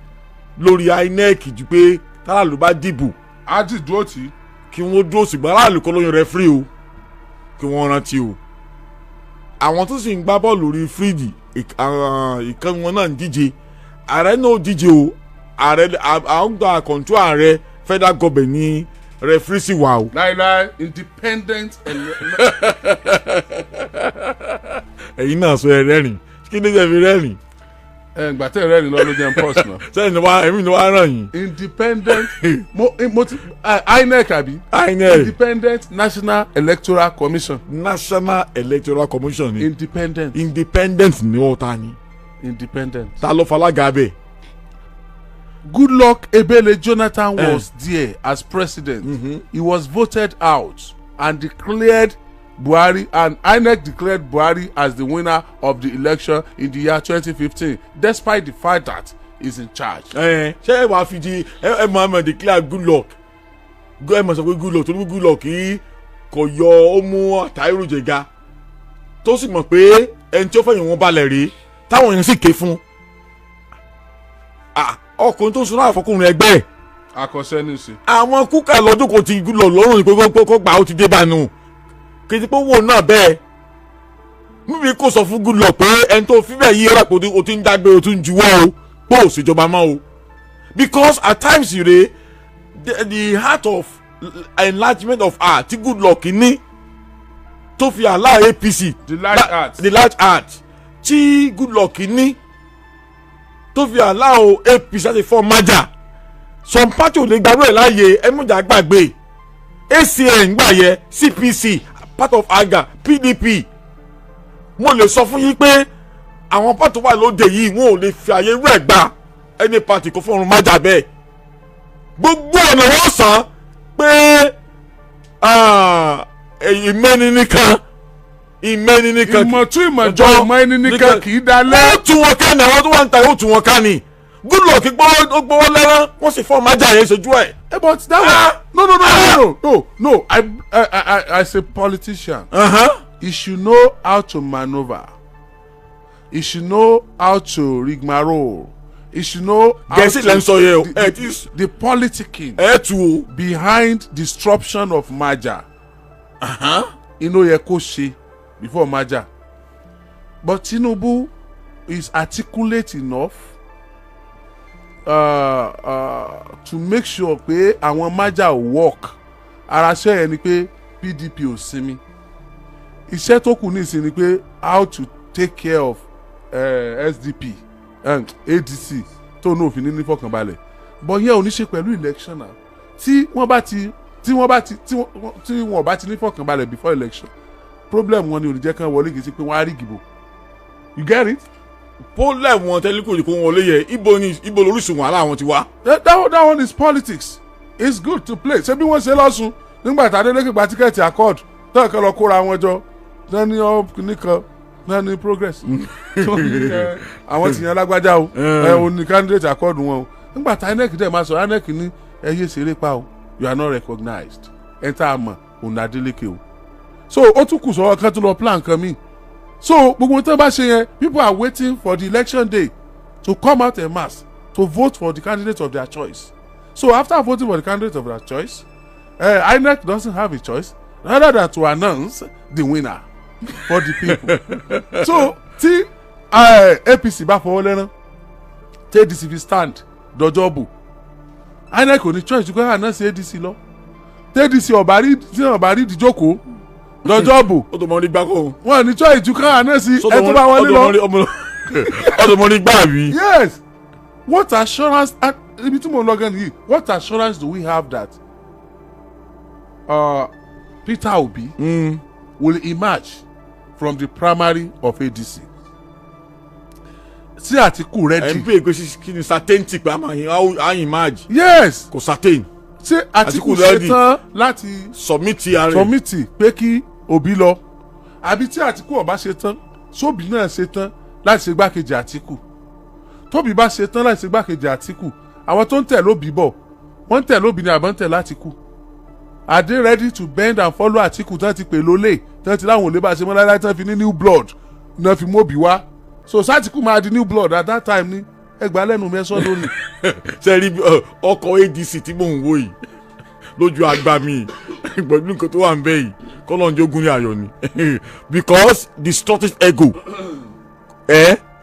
lórí INEC jù pé táràlú bá dìbò. á ti dúró tì í. kí wọ́n dúró ṣùgbọ́n aráàlú kọ́ lóyún rẹfúrí o kí wọ́n rántí o. àwọn tó sì ń gbá bọ́ọ̀lù lórí fíríjì ìkan wọn náà ń díje ààrẹ náà díje o ààrẹ àwọn gba kọ̀ǹtù ààrẹ federal government ní rẹfúrí sì wà o. láíláí independent. ẹ̀yin náà sọ ẹ rẹ́rìn kí ni ẹ fi rẹ́rìn. gbà tẹ́ rẹ́rìn lọ́ọ́ ló jẹun pọ́s náà. sẹ́yìn ni èmi ni wàá ràn yín. independent mo ti INEC àbí. INEC independent national electoral commission. national electoral commission ni. independent ni wọ́n ta ni. independent. ta ló falága bẹ́ẹ̀. Goodluck Ebele Jonathan was there as president. He was voted out and declared Buhari, and INEC declared Buhari as the winner of the election in the year 2015, despite the fact that he's in charge. ṣé ẹ wàá fi di Mohammed declare Goodluck ẹ mọ̀ sọ pé Goodluck torí Goodluck kì kò yọ ó mú Àtàírù Jẹ̀ga tó sì mọ̀ pé ẹni tí ó fẹ̀yìn wọn balẹ̀ rí táwọn èèyàn sì ké fún ọkùnrin tó sunná àfọkùnrin ẹgbẹ́ ẹ̀. akọsẹ́ ní sí. àwọn kúkà lọ́dún kò ti Goodluck lọ́rùn ní pé kó gbà ó ti dé bánu kì í ti pé wò náà bẹ́ẹ̀ níbi kò sọ fún Goodluck pé ẹni tó fi bẹ́ẹ̀ yí ọ̀rọ̀ pé o ti ń dágbé o ti ń juwọ́ o pé ò ṣèjọba mọ́ o because at times you re the heart of enlargement of heart tí Goodluck ní tó fi àlá APC the large heart tí Goodluck ní tó fi àlá APC láti fọ́ májà some party ò lè gbàgbé ẹ̀ láàyè ẹ̀mújà gbàgbé ACN gbà yẹ CPC part of AGA PDP mo lè sọ fún yín pé àwọn party wà lóde yìí wọn ò lè fi àyè rẹ̀ gbà any party kò fọ́run májà bẹ́ẹ̀ gbogbo ọ̀nà wọ́n sàn pé ìmẹ́ni nìkan ìmọ̀tún ìmọ̀jọ ọmọ ẹni nìkan kì í dalẹ̀. ó tún wọn ká ní àwọn tó wà ń ta ó tún wọn ká ní Goodluck gbowó lẹ́rán wọ́n sì fọ́ májà yẹn ṣojú ẹ̀. But that no I as a politician he should know how to maneuver, he should know how to rigmarole, he should know how to the politicking behind disruption of merger. You know yẹ kó ṣe before merger, but Tinubu is articulate enough to make sure pé àwọn merger work. Ara ṣe yẹn ni pé PDP ò sinmi, iṣẹ́ tó kù ní ìsìn ni pé how to take care of SDP and ADC tó ní òfin ní fọkànbalẹ̀, but yẹn ò ní ṣe pẹ̀lú election náà. Tí wọ́n bá ti ní fọkànbalẹ̀ before election, problem wọn ni ò ní jẹ́ kán wọlé kìí ṣe pé wọ́n á rí ìdìbò. You get it? problem wọn tẹ́lẹ̀ kò ní kó wọn lé yẹ ibo lóríṣun wàhálà wọn ti wá. That one is politics. It's good to play. Ṣé bí wọ́n ṣe lọ́sùn nígbà tí Adeleke gba tíkẹ́ẹ̀tì accord tó kàn lọ kóra wọn jọ náà ní nìkan náà ní progress. Àwọn tìyàn lágbájá o ò ní candidate accord wọn o. Nígbà tí INEC dẹ̀ máa sọ INEC ní ẹyẹ ṣeré pa o, you are not recognized. Ẹ tá a mọ̀ òun Adeleke o. So ó tún kù sọ́wọ́ kan tó lọ plan kan mí. So gbogbo tó bá ṣe yẹn, people are waiting for the election day to come out en masse to vote for the candidate of their choice. So after voting for the candidate of their choice, INEC doesn't have a choice rather than to announce the winner for the people. So tí APC bá fọwọ́ lẹ́rán tí ADC fi stand dọjọ́ bò, INEC ò ní choice ju kó announce ADC lọ. Tí ADC ọ̀bá rí ìdíjókòó lọ́jọ́ bò ó tó mọ ní gbáko wọn ní choice ju ká announce ẹ tó bá wọlé lọ. ó tó mọ ní gbá mi. Yes, what assurance ibi tí mo lọ gan nìyí, what assurance do we have that Peter Obi will emerge from the primary of ADC? Sí Àtíkù ready. ẹ̀ ń pè pé kí ni certainty pé a emerge. Yes, kò certain. Ṣé Àtíkù ṣetán láti submit pé kí Obi lọ, àbí tí Àtíkù ọba ṣetán sóbì náà ṣetán láti ṣe gbákejì Àtíkù? Tóbi bá ṣetán láti ṣe gbákejì Àtíkù, àwọn tó ń tẹ̀ lóbi bọ̀ wọ́n ń tẹ̀ lóbi ní àbọ̀ ń tẹ̀ l'Àtíkù? Are they ready to bend and follow Àtíkù tán ti pè lólè tán ti láwọn olè bá ṣe mọ́ láíláí tán fi ní new blood náà fi mú Obi wá? So s'Àtíkù máa di new blood at that time ní ẹgbàá lẹ́nu mẹ́sàn-án lónìí. Ṣé rí ọkọ̀ ADC tí mò ń wò yìí lójú àgbà mi pẹ̀lú nǹkan tó wà ń bẹ̀ yìí kọ́lọ́n jogun ní ayọ̀ ni because destructive ego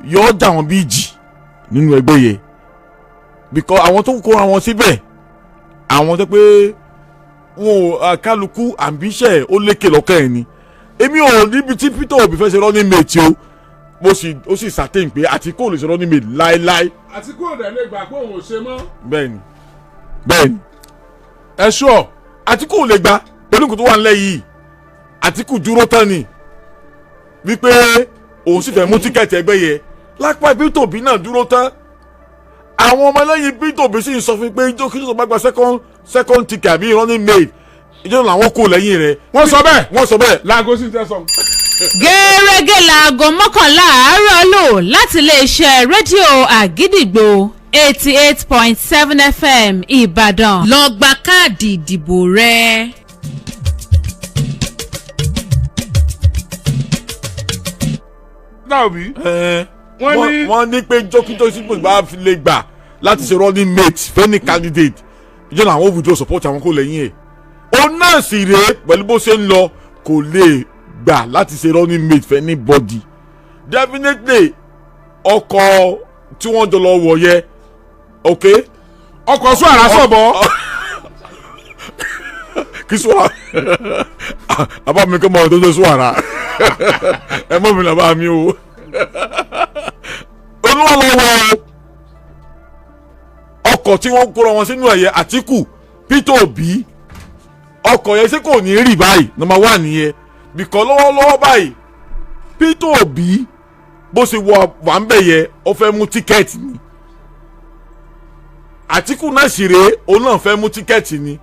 yóò dà wọ́n bí ìjì nínú ẹgbẹ́ yẹn because àwọn tó kó àwọn síbẹ̀ àwọn tó pé wọn ò kálukú ambition ó lékè lọ́kàn ẹ̀ ni. Èmi ò níbi tí Peter Obi fẹ́ ṣe running mate o ó sì certain pé Àtíkù ò lè ṣe running mate láéláé. Àtíkù ò dẹ̀ lè gbà pé òun ò ṣe mọ́. bẹ́ẹ̀ni ẹ ṣọ́ Àtíkù ò lè gbà pẹ̀lú nǹkan tó wà nílẹ̀ yìí. Àtíkù dúró tán ni wípé òun sì fẹ́ mú tíkẹ́ẹ̀tì ẹgbẹ́ yẹn lápá Peter Obi náà dúró tán. Àwọn ọmọ ẹlẹ́yìn Peter Obi sì ń sọ fún pé ijó kí ló bá gba second ticket àbí running mate ìjọ làwọn kò lẹ́yìn rẹ̀. wọ́n sọ bẹ́ẹ̀ láago sí tẹ̀sán. gẹ́rẹ́gẹ́ láago 11 àárọ̀ lò láti iléeṣẹ́ rédíò Àgídìgbò 88.7 FM Ìbàdàn lọ gba káàdì ìdìbò rẹ. Dáòbí. wọ́n ní pé jókító sípò bá fi lè gbà láti ṣe running mate fẹ́ni candidate ìjọba àwọn withdraw support àwọn kò lẹ́yìn ẹ̀. òun náà sì rèé pẹ̀lú bó ṣe ń lọ kò lè gbà láti ṣe running mate fẹ́ni body. Definitely ọkọ̀ tí wọ́n jọ lọ wọ̀ yẹ ọkọ̀ sún àrà sọ̀bọ̀. kí sún àrà àbá mi kọ́ mọ́ ọ̀rọ̀ tó sún àrà ẹ mọ́ mi là bá mi o. olúwa lọ wọ ọkọ̀ tí wọ́n kóra wọn sínú ẹ̀yẹ Àtíkù Peter Obi ọkọ̀ yẹn ṣé kò ní rì báyìí number one nìyẹn bìkọ́ lọ́wọ́lọ́wọ́ báyìí Peter Obi bó ṣe wà ń bẹ̀ yẹ ó fẹ́ mú tíkẹ́ẹ̀tì ni Àtíkù náà sì rèé òun náà fẹ́ mú tíkẹ́ẹ̀tì ni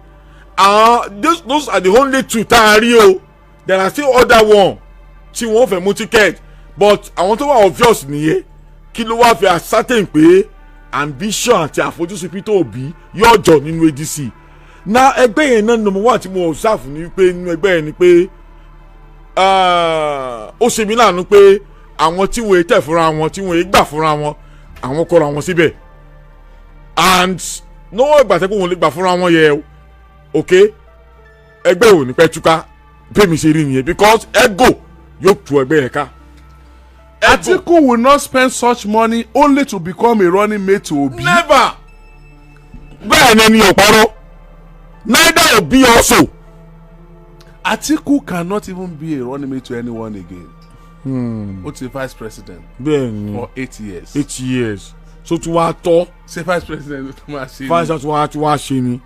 those are the only two tá a rí o there are still other one tí wọ́n fẹ́ mú tíkẹ́ẹ̀tì but àwọn tó wà obvious nìyẹn kí ló wá fi ascertain pé ambition àti àfojúsùn Peter Obi yóò jọ nínú ADC na ẹgbẹ́ yẹn náà number one tí mo observe ni pé nínú ẹgbẹ́ yẹn ni pé ó ṣe mí láàánú pé àwọn tí wọ́n tẹ̀ fúnra wọn tí wọ́n gbà fúnra wọn àwọn kọ́ra wọn síbẹ̀ and lọ́wọ́ ìgbà tẹ́kọ̀ wọn lè gbà fúnra wọn yẹ ẹgbẹ́ ò ní pẹ́ túká bí mi ṣe rí nìyẹn because ego yóò tu ẹgbẹ́ yẹn ká. Atiku will not spend such money only to become a running mate to Obi. Never. Bẹ́ẹ̀ ni ọ̀pọ̀rọ̀ neither Obi also. Atiku cannot even be a running mate to anyone again. Ó ti vice president. Bẹ́ẹ̀ni. For 8 years. 8 years. So tí wàá tọ́. Ṣé vice president ló tún máa ṣe ni? Vice president tí wàá ṣe ni.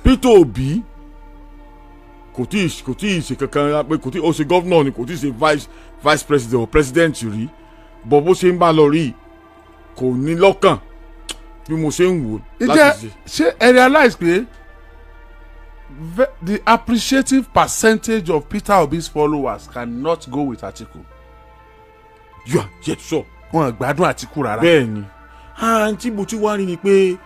Peter Obi kò tí ì ṣe kankan pé kò tí ó ṣe governor ni kò tí ì ṣe vice president or president rí bọ̀ bó ṣe ń bá lọ rí kò ní lọ́kàn bí mo ṣe ń wò láti ṣe. ṣé ẹ realize pé the appreciative percentage of Peter Obi's followers cannot go with Atiku. You are yet sure. Wọn gbádùn Atiku rárá. Bẹ́ẹ̀ni àǹtí mo ti wá rí ni pé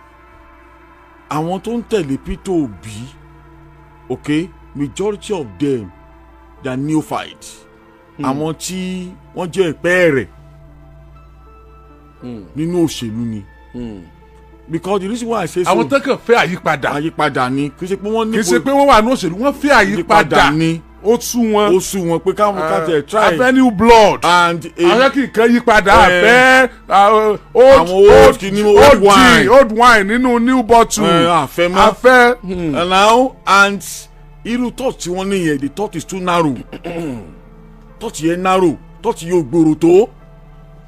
àwọn tó ń tẹ̀lé Peter Obi majority of them they are neophytes. Àwọn tí wọ́n jẹ́ ìpẹ́ rẹ̀ nínú òṣèlú ni. Because the reason why I say so. Àwọn tó kàn fẹ́ àyípadà ni kì í ṣe pé wọ́n ní. kì í ṣe pé wọ́n wà ní òṣèlú wọ́n fẹ́ àyípadà ni. ó sú wọn pé káwọn kájẹ try. afẹ́ new blood. and àwọn kì í kan yípadà afẹ́ old wine nínú new bottle. afẹ́ mọ́ afẹ́. now and irú thought tí wọ́n ní yẹn the thought is too narrow. thought yẹn narrow thought yóò gbòòrò tó.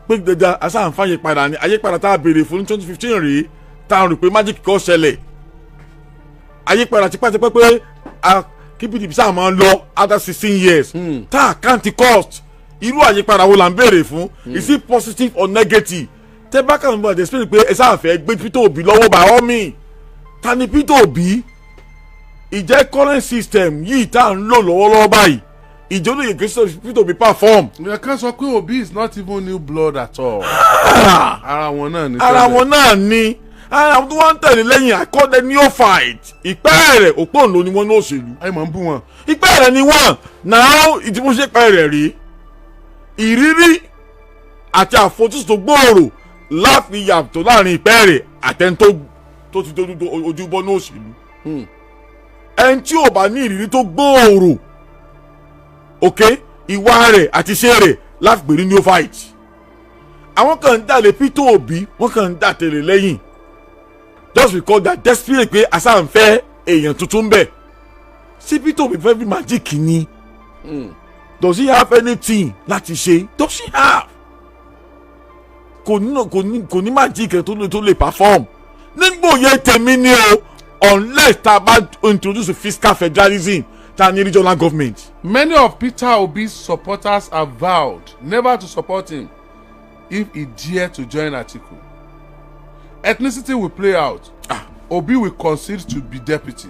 pé dada asáǹfà àyípadà ni àyípadà tá a béèrè fún 2015 rèé tá a rò pé magic kò ṣẹlẹ̀. àyípadà tipátipá pé kí PDP sáà máa ń lọ after 16 years. tá a count cost irú àyípadà wo là ń béèrè fún is it positive or negative. tẹ́ bá kàn ń bọ̀ ẹ̀ ṣe pé ẹ sáà fẹ́ gbé Peter Obi lọ́wọ́ by all means. ta ni Peter Obi ìjẹ́ current system yìí tá à ń lò lọ́wọ́lọ́wọ́ báyìí ìjọ lóye kí Peter Obi perform. ẹ kàn sọ pé Obi is not even new blood at all. ara wọn náà ni. ara wọn náà ni àwọn tó wá ń tẹ̀lé lẹ́yìn àkọ́dẹ neophyte ìpẹ́ rẹ̀ òpóǹlò ni wọ́n ní òṣèlú. ẹ mọ̀ ń bú wọn. ìpẹ́ rẹ̀ ni wọ́n náà ìdìbòṣe pẹ́ rẹ̀ rí ìrírí àti àfojúsùn tó gbòòrò láfi yàtọ̀ láàrin ìpẹ́ rẹ̀ àtẹ̀ntó tó ti dojú ojúbọ ní òṣèlú. ẹni tí ò bá ní ìrírí tó gbòòrò ìwà rẹ̀ àti iṣẹ́ rẹ̀ láti pè ní neophyte. àwọn kan ń dàlẹ̀ Peter Obi wọ́n kàn ń dàtẹ̀lẹ̀ lẹ́yìn just because they are desperate pé àṣà ń fẹ́ èèyàn tuntun bẹ̀. ṣé Peter Obi fẹ́ bí magic ni. does he have anything láti ṣe? does he have? kò ní magic tó lè perform. nígbò yẹn tèmi ni o unless tá a bá introduce fiscal federalism tá a ní regional government. Many of Peter Obi's supporters have vowed never to support him if he dare to join Atiku. Ethnicity will play out. Obi will concede to be deputy.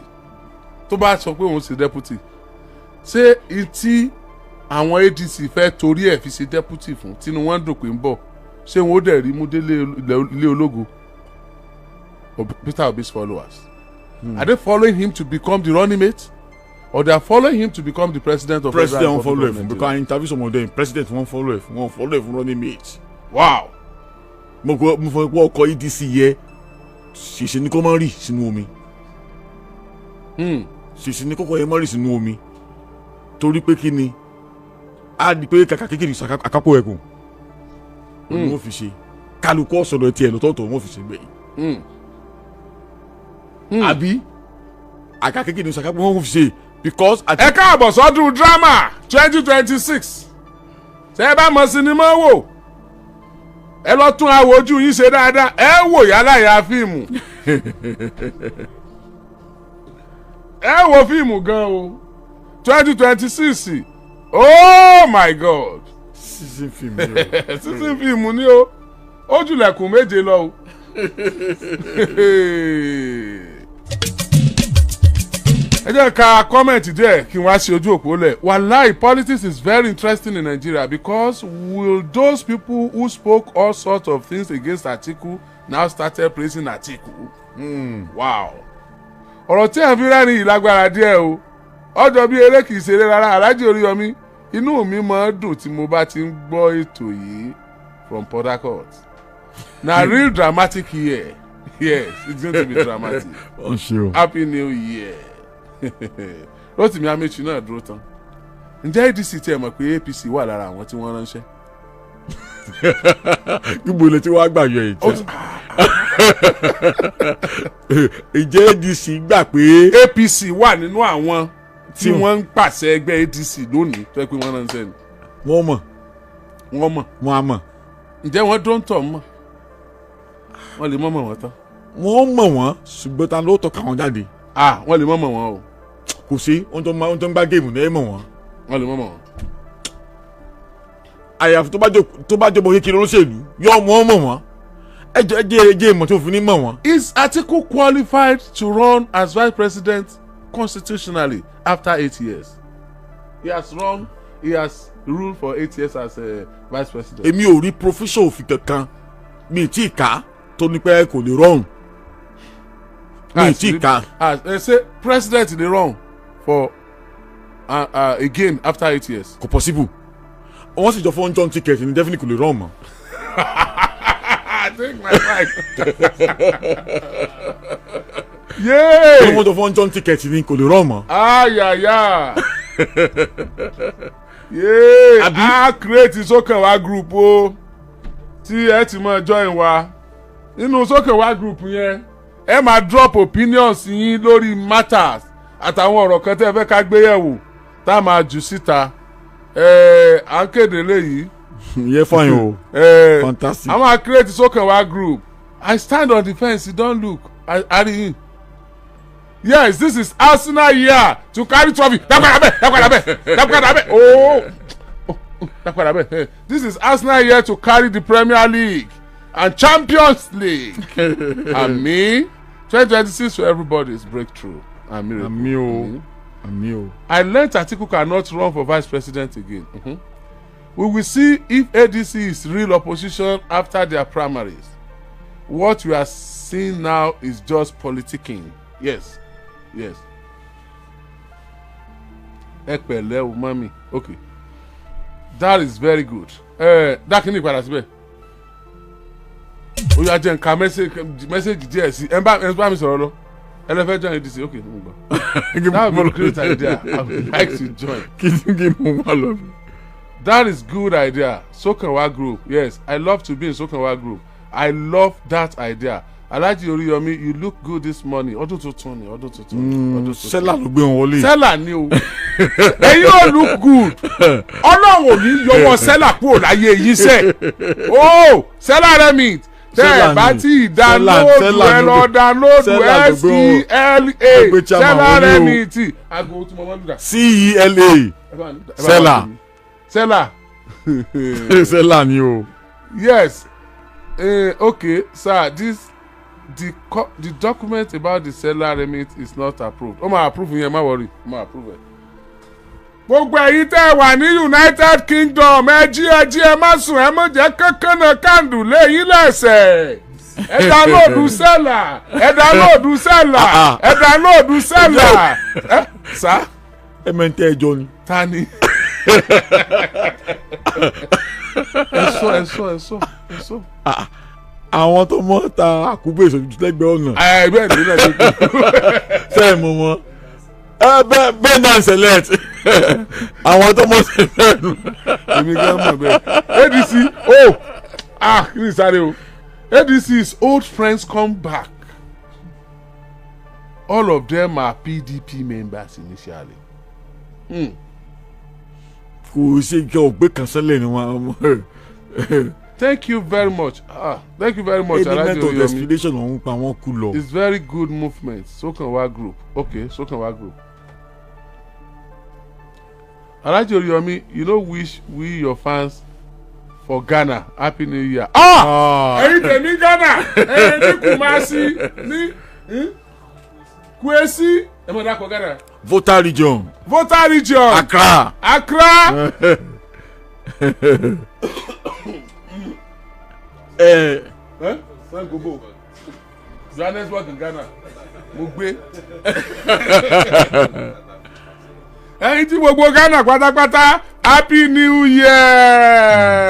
tó bá sọ pé òun ṣe deputy ṣé etí àwọn ADC fẹ́ torí ẹ̀ fi ṣe deputy fún tínú wọn dùn pé ń bọ̀ ṣé wọn ó dẹ̀ rí mú délé ilé ológo Peter Obi's followers? Are they following him to become the running mate, or they are following him to become the president of president won't follow him because I interview some of them. President won't follow him running mate. Wow. Mo fọ pé ọkọ̀ EDC yẹ ṣèṣe ní kó máa rì sínú omi. Ṣèṣe ní kókó yẹ máa rì sínú omi torí pé kí ni a di pé kàkà kékeré àkápò ẹ̀gùn ni wọ́n fi ṣe kálukú ọ̀sọ̀rọ̀ tiẹ̀ lọ́tọ̀ọ̀tọ̀ wọ́n fi ṣe gbẹ̀yìn. Àbí àkà kékeré àkápò wọ́n fi ṣe because. ẹ káàbọ̀ sọ́dún drama 2026 ṣé ẹ bá mọ sinimá wò ẹ lọ tún àwọ̀ ojú yín ṣe dáadáa ẹ wò yálà ya fíìmù ẹ wo fíìmù gan o 2026 oh my god season film ni o season film ni o ó jùlẹ̀kùn méje lọ o. ẹ jẹ́ ká kọ́mẹ̀ntì díẹ̀ kí wọ́n á ṣe ojú òpó lẹ̀. Wallahi, politics is very interesting in Nigeria because will those people who spoke all sorts of things against Atiku now started praising Atiku? Wow. ọ̀rọ̀ tí ẹ̀ fi rẹ́rìn yìí lágbára díẹ̀ o ọjọ́ bí eré kìí ṣeré rárá. Alhaji Oriyomi, inú mi máa ń dùn tí mo bá ti ń gbọ́ ètò yìí from Port Harcourt. Na real dramatic year. Yes, it's going to be dramatic. Happy New Year. Rotimi Amechi náà dúró tán. Ǹjẹ́ ADC tí ẹ mọ̀ pé APC wà lára àwọn tí wọ́n ránṣẹ́? Gbogbo ilé tí wọ́n á gbà yọ èyí tí. Ǹjẹ́ ADC gbà pé APC wà nínú àwọn tí wọ́n ń pàṣẹ ẹgbẹ́ ADC lónìí tó yẹ pé wọ́n ránṣẹ́ ni? Wọ́n mọ̀. Wọ́n á mọ̀. Ǹjẹ́ wọ́n dún tọ̀ mọ̀? Wọ́n lè mọ̀ wọ́n tán. Wọ́n mọ̀ wọ́n ṣùgbọ́n ta ló tọ́ka wọn jáde. Wọ́n lè mọ̀ wọ́n o. Kò sí ohun tó ń gbá géèmù ní ẹ mọ̀ wọ́n. Wọ́n lè mọ̀ wọ́n. Àyàfi tó bá jọmọ kékeré olóṣèlú yọ wọ́n mọ̀ wọ́n. Ẹ jẹ́ ìmọ̀ tó fi ní mọ̀ wọ́n. Is Atiku qualified to run as vice president constitutionally after 8 years? He has ruled for 8 years as a vice president. Èmi ò rí profession òfin kankan mi tí ì ká tó ní pé kò lè rọrùn. Mi tí ì ká. Say president dey run for again after 8 years. Kò possible. Wọ́n sì jọ fún John ticket ní definitely kò lè rọrùn mọ́. I take my mic. Yay! Wọ́n jọ fún John ticket ní kò lè rọrùn mọ́. Ayaya. Yay! Create Sokanwa group o. Tí ẹ ti máa join wa. Nínú Sokanwa group yẹn, ẹ máa drop opinions yín lórí matters àtàwọn ọ̀rọ̀ kan tẹ́ ẹ fẹ́ ká gbé yẹ̀wò tá a máa jù síta. À ń kéde léyìí. Yẹ fine o. Fantastic. I'm gonna create Sokanwa group. I stand on the fence, you don't look. I read in. Yes, this is Arsenal year to carry trophy. Oh, this is Arsenal year to carry the Premier League and Champions League. And me, 2026 for everybody's breakthrough. And miracle. I learned Atiku cannot run for vice president again. We will see if ADC is real opposition after their primaries. What we are seeing now is just politicking. Yes. Ekpele umami. Okay. That is very good. Dákínì padà síbẹ̀. Ó yá jẹ́ nǹkan message díẹ̀ sí. Ẹ bá mi sọ̀rọ̀ lọ. Ẹlẹ́fẹ́ join ADC. Okay, mo gbà. That would be a great idea. I would like to join. That is good idea. Sokanwa group. Yes, I love to be in Sokanwa group. I love that idea. Alhaji Oriyomi, you look good this morning. Ọdún tuntun ni. Sẹ́là ló gbé wọn wọlé. Sẹ́là ni o. Ẹ̀yin ò look good. Ọlọ́run ò ní yọwọ́ Sẹ́là kúrò láyé yìí sẹ́. Oh, Sẹ́là Remit. Tẹ́ ẹ̀ bá tí download ẹ lọ download SELA. Sẹ́là Remit. Aago tí mo máa ń lù dà. CELA. Sẹ́là. Sẹ́là ni o. Yes. Okay, sir. The document about the Sẹ́là remit is not approved. Ó máa approve yẹn, má worry. Ó máa approve ẹ̀. Gbogbo ẹ̀yin tẹ́ ẹ wà ní United Kingdom ẹ jí ẹ má sùn ẹ má jẹ́ kankan náà kándù léyìn lẹ́sẹ̀. ẹ download sẹ́là ẹ download sẹ́là ẹ download sẹ́là sá. ẹ mẹ́ntẹ́ ẹjọ́ ni. ta ni. ẹ̀sọ́. àwọn tó mọ́ ta àkúbè ìṣòjú lẹ́gbẹ̀ẹ́ ọ̀nà. bẹ́ẹ̀ ni nílẹ̀ tó kù. sẹ́ẹ̀ mọ̀ wọn. bẹ́ẹ̀ náà select àwọn tó mọ̀ sí bẹ́ẹ̀ nù. èmi gan mọ̀ bẹ́ẹ̀. ADC kí ni sáré o. ADC's old friends come back. All of them are PDP members initially. kò ṣe kí ọgbẹ́ kan sẹ́lẹ̀ ni wọ́n. Thank you very much. Thank you very much. Element of destination ọ̀hún pa wọ́n kú lọ. It's very good movement. Sokanwa group. Okay, Sokanwa group. Alhaji Oriyomi, wish we your fans for Ghana Happy New Year. Ẹ̀yin tèmi Ghana, ẹ̀yin ní Kumasi, ní Kwesi, ẹ mọ̀ dákọ̀ Ghana. Voter region. Accra. Sangobo. Johannesburg in Ghana. Mo gbé. Ẹ̀yin tí gbogbo Ghana pátápátá Happy New Year.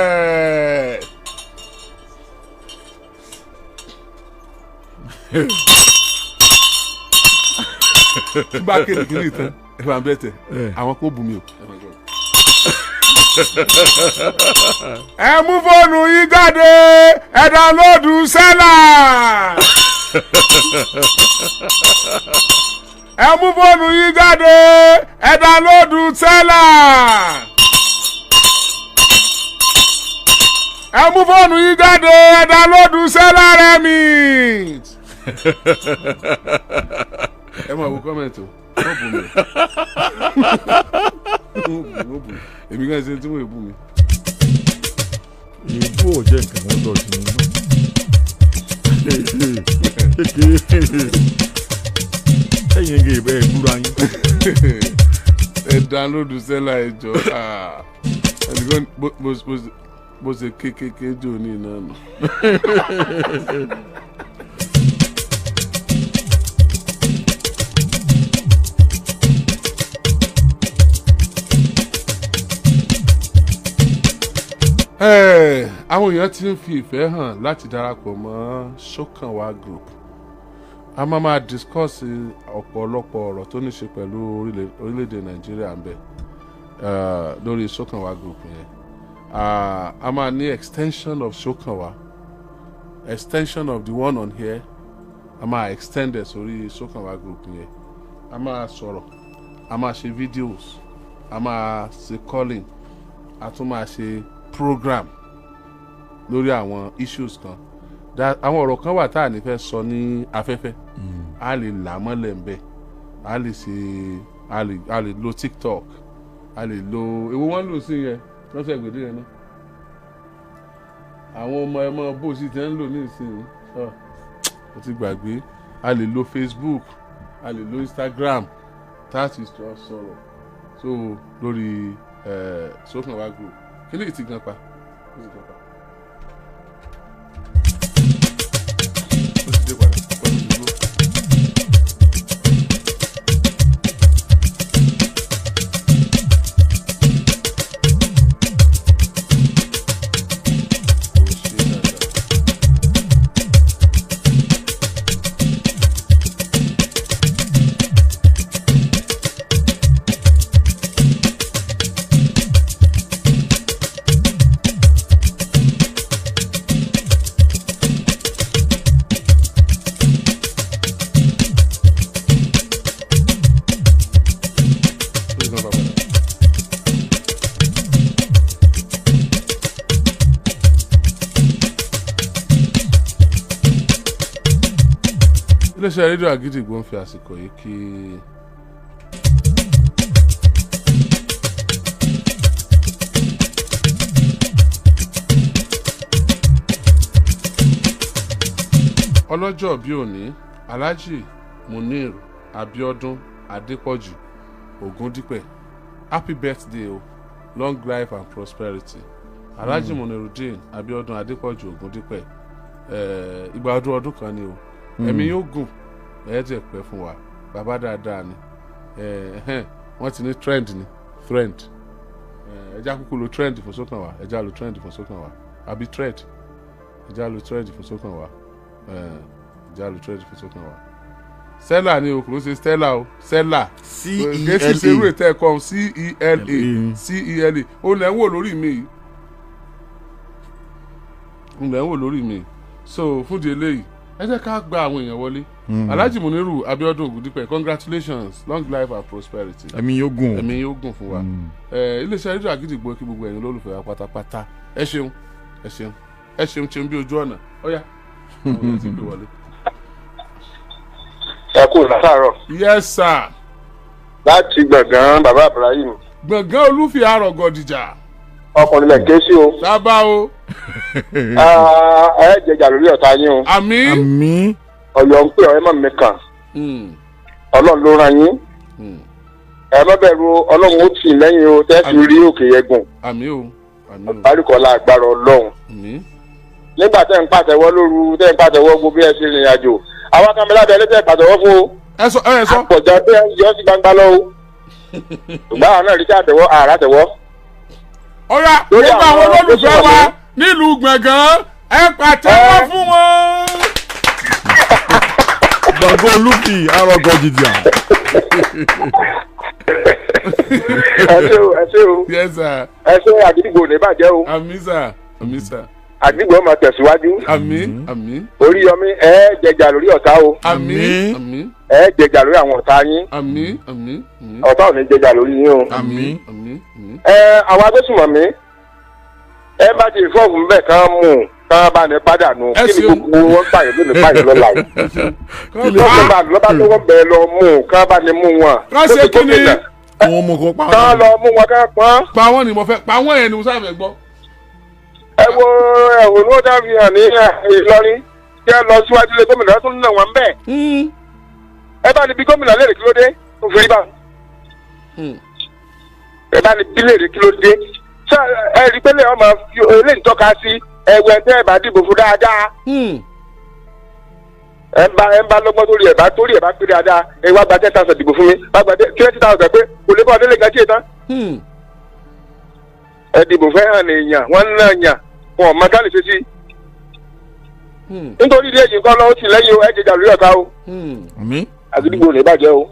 Tí bá kéde kiri tán ẹ máa bẹ tẹ àwọn kò bù mí o. Ẹ mú fóònù yín jáde ẹ download sẹ́là. Ẹ mú fóònù yín jáde ẹ download sẹ́là. Ẹ mú fóònù yín jáde ẹ download sẹ́là Remix. Ẹ máa wo kọ́mẹ̀ntì o wọ́n bù mí. Èmi kan ṣe tí wọ́n bù mí. Ìbú ò jẹ́ nǹkan wọ́n dọ̀ sí nínú. Ẹ̀yin gé ìbẹ́ ìbúra yín. Ẹ download sẹ́là ẹjọ́ ẹnìkan bó ṣe kékeré jò ní iná nù. Àwọn èèyàn ti ń fi ìfẹ́ hàn láti darapọ̀ mọ́ Sokanwa group. A máa discuss ọ̀pọ̀lọpọ̀ ọ̀rọ̀ tó ní ṣe pẹ̀lú orílẹ̀-èdè Nàìjíríà ń bẹ lórí Sokanwa group yẹn. A máa ní extension of Sokanwa, extension of the one on here. A máa extend ẹ̀ sórí Sokanwa group yẹn. A máa sọ̀rọ̀, a máa ṣe videos, a máa ṣe calling, a tún máa ṣe program lórí àwọn issues kan àwọn ọ̀rọ̀ kan wà tá à ní fẹ́ sọ ní afẹ́fẹ́ a lè là mọ́lẹ̀ ń bẹ̀ a lè lo TikTok a lè lo èwo wọ́n lò sí yẹn lọ́sẹ̀ gbèdé yẹn náà àwọn ọmọ bó sì ti ń lò ní ìsinyìí ó ti gbàgbé a lè lo Facebook a lè lo Instagram that is to sọ̀rọ̀ so lórí Sokanwa group kí ni ìtì gan pa. iléeṣẹ́ rédíò Àgídìgbò ń fi àsìkò yìí kí ọlọ́jọ́ bí òní Alhaji Munir Abiodun Adepoju Ogundipẹ happy birthday o long life and prosperity. Alhaji Munirudeen Abiodun Adepoju Ogundipẹ ìgbà ọdún kan ni o ẹ̀mí yóò gùn ẹ̀ jẹ́ pẹ́ fún wa bàbá dáadáa ni wọ́n ti ní trend ẹja kúkú lo trend fún sókàn wa ẹja lo trend fún sókàn wa àbí thread ẹja lo trend fún sókàn wa ẹja lo trend fún sókàn wa Stella ni o kò ṣe Stella o Stella gẹ̀ẹ́sì ṣerú ètò ẹ̀kọ́ CELA o lẹ́ ń wò lórí mi so fún di eléyìí ẹ jẹ́ ká gba àwọn èèyàn wọlé Alhaji Muniru Abiodun Ogundipe congratulations long life and prosperity ẹ̀mí yóò gùn fún wa iléeṣẹ́ rédíò Àgídìgbò kí gbogbo ẹ̀yin olólùfẹ́ wa pátápátá ẹ ṣeun bí ojú ọ̀nà ọ̀yá àwọn èèyàn ti gbé wọlé. ẹ kú látàárọ̀. yes sir. láti gbọ̀ngàn bàbá Ibrahim. gbọ̀ngàn olúfi àrògọ̀dìjà. ọkùnrin lẹ̀ ké sí o. sábà o. ẹ jẹjà lórí ọ̀tá yín o. àmín. ọ̀yọ́ ń pè ọ́ ẹ má mi kàn. ọlọ́run ló rán yín. ẹ má bẹ̀rù ọlọ́run ó tì lẹ́yìn o tẹ́ fi rí òkè yẹn gùn. àmín o. àbáríkọ̀lá agbára ọlọ́run. nígbà tẹ́ ń pàtẹ́wọ́ lóru tẹ́ ń pàtẹ́wọ́ gbogbo bí ẹ ṣe rìnrìn àjò àwọn akẹ́mẹ́lá bẹ̀rẹ̀ tẹ́ pàtẹ́wọ́ fún o. ẹ sọ. àpọ̀jọ́ tẹ́ yọ sí gbangba lọ o. ṣùgbọ́n àwọn náà rí àtẹ́wọ́ àrà tẹ́wọ́. ọ̀rá nígbà àwọn olólùfẹ́ wa nílùú gbọ̀ngàn ẹ pàtẹ́wọ́ fún wọn. gbọ̀ngàn olúfi àrògọ̀dìjà. ẹ ṣé o. yes sir. ẹ ṣé Àgídìgbò ní bàjẹ́ o. àmín sir. Àgídìgbò máa tẹ̀síwájú. àmín. Oríyọmí ẹ jẹjà lórí ọ̀tá o. àmín. ẹ jẹjà lórí àwọn ọ̀tá yín. àmín. ọ̀tá ò ní jẹjà lórí yín o. àmín. àwọn agbésùnmọ̀mí ẹ bá ti fọ́ọ̀mù bẹ́ẹ̀ kán mú kán bá ní pàdánù kí ni gbogbo wọn pààyàn lónìí pààyàn lọ́la yìí. lọ́ba tó wọ́n bẹ̀rẹ̀ lọ mú kán bá ní mú wọn. kán ṣe kí ni wọ́n mú kó pa wọn. kán lọ mú wọn kán pọ́n. pa wọn ni mo fẹ́ pa wọn yẹn ni mo sáfẹ́ gbọ́. ẹ wo ẹ̀wọ̀n ló dá fi hàn ní Ìlọrin kí ẹ lọ síwájú ilé gómìnà tó ń nà wọn bẹ́ẹ̀. ẹ bá ní bí gómìnà léèrè kí ló dé ó fi rí bá. ẹ bá ní bí léèrè kí ló dé. ẹ rí pé lẹ́yìn ọmọ eléyìí tọ́ka sí ẹgbẹ́ tẹ́ ẹ bá dìbò fún dáadáa. ẹ ń bá lọ́gbọ́n torí ẹ̀ bá pé dáadáa ẹ wá gba 10,000 dìbò fún mi wá gba 20,000 pé kò lè bọ́ ọdún lè gàjí ìtàn. ẹ dìbò fẹ́ hàn èèyàn wọ́n ń náà yàn wọn ò mọ ká lè ṣe sí. nítorí ilé yìí kọ́ lọ́wọ́ sí lẹ́yìn o ẹ jẹjà lórí ọ̀tá o. Àgídìgbò lè bàjẹ́ o.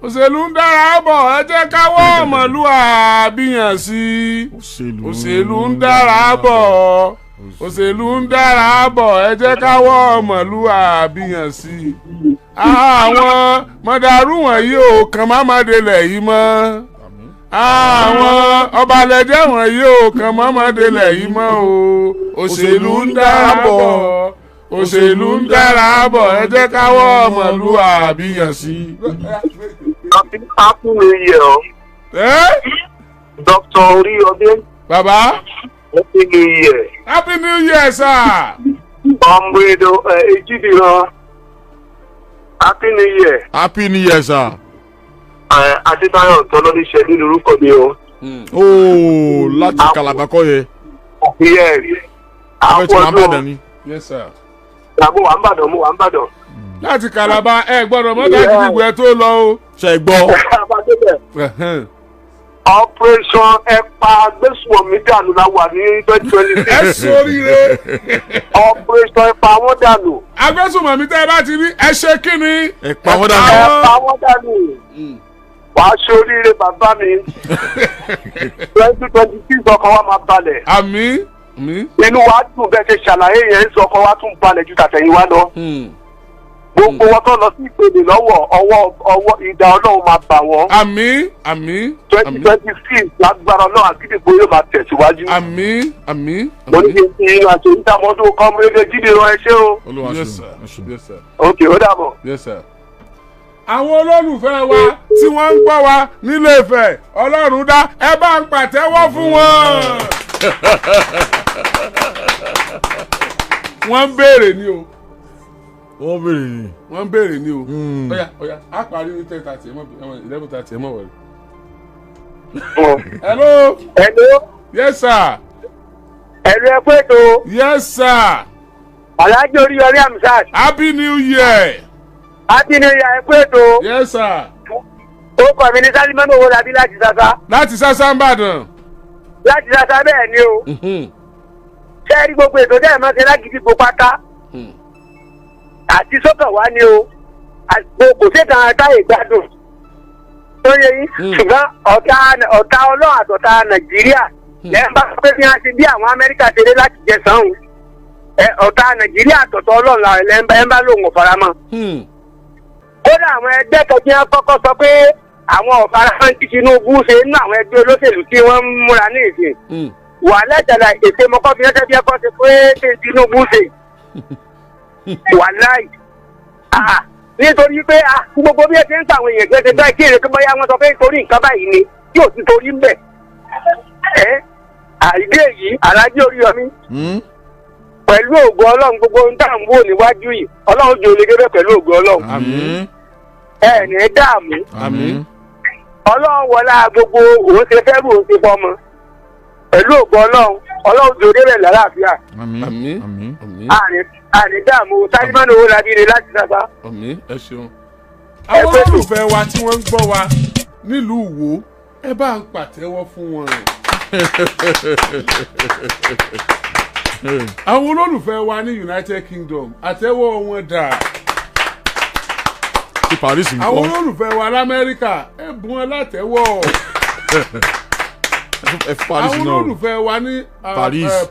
òṣèlú ń dára bọ̀ ẹ jẹ́ káwọ́ ọmọlúwàbí yàn sí. òṣèlú ń dára bọ̀ ẹ jẹ́ káwọ́ ọmọlúwàbí yàn sí. àwọn mọ̀dàrú wọ̀nyí ò kàn má má delẹ̀ yìí mọ́. àwọn ọbalẹ̀jẹ̀ wọ̀nyí ò kàn má má delẹ̀ yìí mọ́ o. òṣèlú ń dára bọ̀ ẹ jẹ́ káwọ́ ọmọlúwàbí yàn sí. Happy New Year. Dr. Oriyomi. Baba. Happy New Year. Happy New Year, sir. Ọmọdé Ejidiran. Happy New Year. Happy New Year, sir. Adébáyọ̀ Tọ́lọ́níṣẹ́ nínú orúkọ mi o. Ooo láti Calabar kọ́ yẹ. Yes. Àwọn tí wọ́n bá dàn ní. Yes, sir. Mo wà ń bàdàn. Láti Calabar ẹ gbọ́dọ̀ mọ́tò Àgídìgbò ẹ tó lọ o. Ṣé gbọ́? Operation Ẹ̀pà Igbesumomi dànù la wà ní 2026. ẹ sóríire. Operation Ẹ̀pà wọn dànù. Igbesumomi tẹ́ ẹ bá ti rí ẹ ṣe kí ni. Ẹ̀pà wọn dànù. Ẹ̀pà wọn dànù. Wàá ṣe oríire bàbá mi. 2026 ọkọ̀ wa máa balẹ̀. àmín. Inú wa dùn bẹ́ẹ̀ ṣe ṣàlàyé yẹn ń sọ ọkọ̀ wa tún balẹ̀ ju tàtẹ̀yìnwá lọ. Gbogbo wọn tó lọ sí ìpele lọ́wọ́ ọwọ́ ìdá Ọlọ́run máa bà wọ́n. àmín. 2026 lágbára Ọlọ́run Àgídìgbò yóò máa tẹ̀síwájú. àmín. mo ní kí n ti inú àti ìdààmọ́dún kọ́múlédé Jídìran ẹ ṣé o. Yes, sir. ok ó dàbọ̀. Yes, sir. àwọn olólùfẹ́ wa tí wọ́n ń gbọ́ wa nílé Ifẹ̀ Ọlọ́run dá ẹ bá ń pàtẹ́wọ́ fún wọn. wọ́n ń béèrè ni o. wọ́n béèrè ni o. ọ̀yà á parí ní 10:30 11:30 ẹ mọ̀ wọlé. hello. hello. yes sir. ẹ̀rù ẹ pé tó. Yes sir. Alhaji Oriyomi Hamzat. Happy New Year. Happy New Year ẹ pé tó. Yes sir. Ó kọ̀ mí ní Sálímọ́nù owó labí láti Sasa. Láti Sasa Ìbàdàn. Láti Sasa bẹ́ẹ̀ ni o. Ṣé ẹ rí gbogbo ètò tẹ́ ẹ̀ máa ṣe lágídígbò pátá? Àti sọ́kàn wá ni o. Kò sí kan táyé gbádùn. Tó yẹ yín. Ṣùgbọ́n ọ̀tá Ọlọ́run àtọ̀tá Nàìjíríà. Lẹ́yìn bá pé bí wọ́n ti bí àwọn Amẹ́ríkà ṣeré láti jẹ sàn. Ọ̀tá Nàìjíríà àtọ̀tọ̀ Ọlọ́run làwọn ẹ̀ ń bá lòun ọ̀faramọ́. Kódà àwọn ẹgbẹ́ kan tí wọ́n kọ́kọ́ sọ pé àwọn ọ̀faramọ́ ti Tinubu ṣe nínú àwọn ẹgbẹ́ olóṣèlú tí wọ́n ń múra ní ìsìn. Wàhálà ìjàlá ètè mọ́kọ́ fi ẹ́sẹ́ bí ẹ̀kọ́ ṣe pé Tinubu ṣe. Wàhálà yìí. Nítorí pé gbogbo bí ẹ ti ń tàwọn èèyàn gbẹ́sẹ̀ báyìí kí èrè tó báyà wọn sọ pé torí nǹkan báyìí ni tí ò ti torí ń bẹ̀. Àìdé yìí Alhaji Oriyomi pẹ̀lú ògo Ọlọ́run gbogbo ń tà ń wò níwájú yìí Ọlọ́run jẹ́ olè débẹ̀ pẹ̀lú ògo Ọlọ́run. Àmín. Ẹ ní dààmú. Àmín. Ọlọ́run wọlá gbogbo òun ṣe fẹ́rù òun ṣe fọmọ pẹ̀lú ògo Ọlọ́run jẹ́ olè lálàáfíà. Àmín. Àmín. Àmín. Àní dààmú Sálímọ́nù owó labí ni láti Sasa. Àmín. Ẹ ṣeun. Àwọn olólùfẹ́ wa tí wọ́n ń gbọ́ wa nílùú Ìwó ẹ bá ń pàtẹ́wọ́ fún wọn. Àwọn olólùfẹ́ wa ní United Kingdom àtẹ́wọ́ wọn dà. Ti Paris ń kọ́. Àwọn olólùfẹ́ wa l'Amẹ́ríkà ẹ bùn ẹ látẹ́wọ́. Àwọn olólùfẹ́ wa ní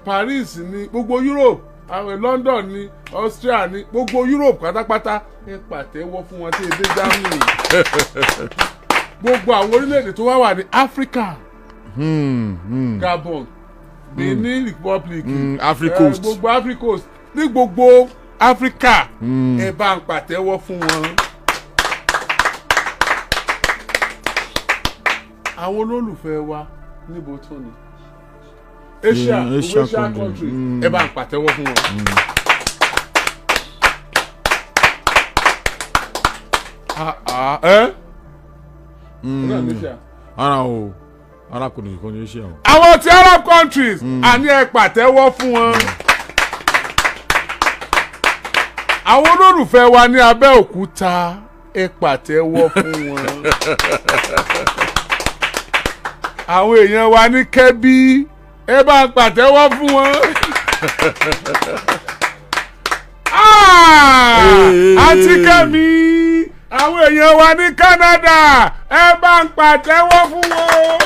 Paris ní gbogbo Europe àwọn London ní Austria ní gbogbo Europe pátápátá ẹ pàtẹ́wọ́ fún wọn tí èdè Germany. Gbogbo àwọn orílẹ̀-èdè tó wà ní Africa. Gabon, Benin Republic, Africa Coast, gbogbo Africa Coast ní gbogbo Africa ẹ bá ń pàtẹ́wọ́ fún wọn. Àwọn olólùfẹ́ wa níbo tó ni Asia country ẹ bá ń pàtẹ́wọ́ fún wọn. Ara kò ní ìkànnì Asia o. Àwọn ti Arab countries àní ẹ pàtẹ́wọ́ fún wọn. Àwọn olólùfẹ́ wa ní Abẹ́òkúta ẹ pàtẹ́wọ́ fún wọn. Àwọn èèyàn wa ní Kẹ́bí ẹ bá ń pàtẹ́wọ́ fún wọn. Àǹtí Kẹ́mi àwọn èèyàn wa ní Canada ẹ bá ń pàtẹ́wọ́ fún wọn.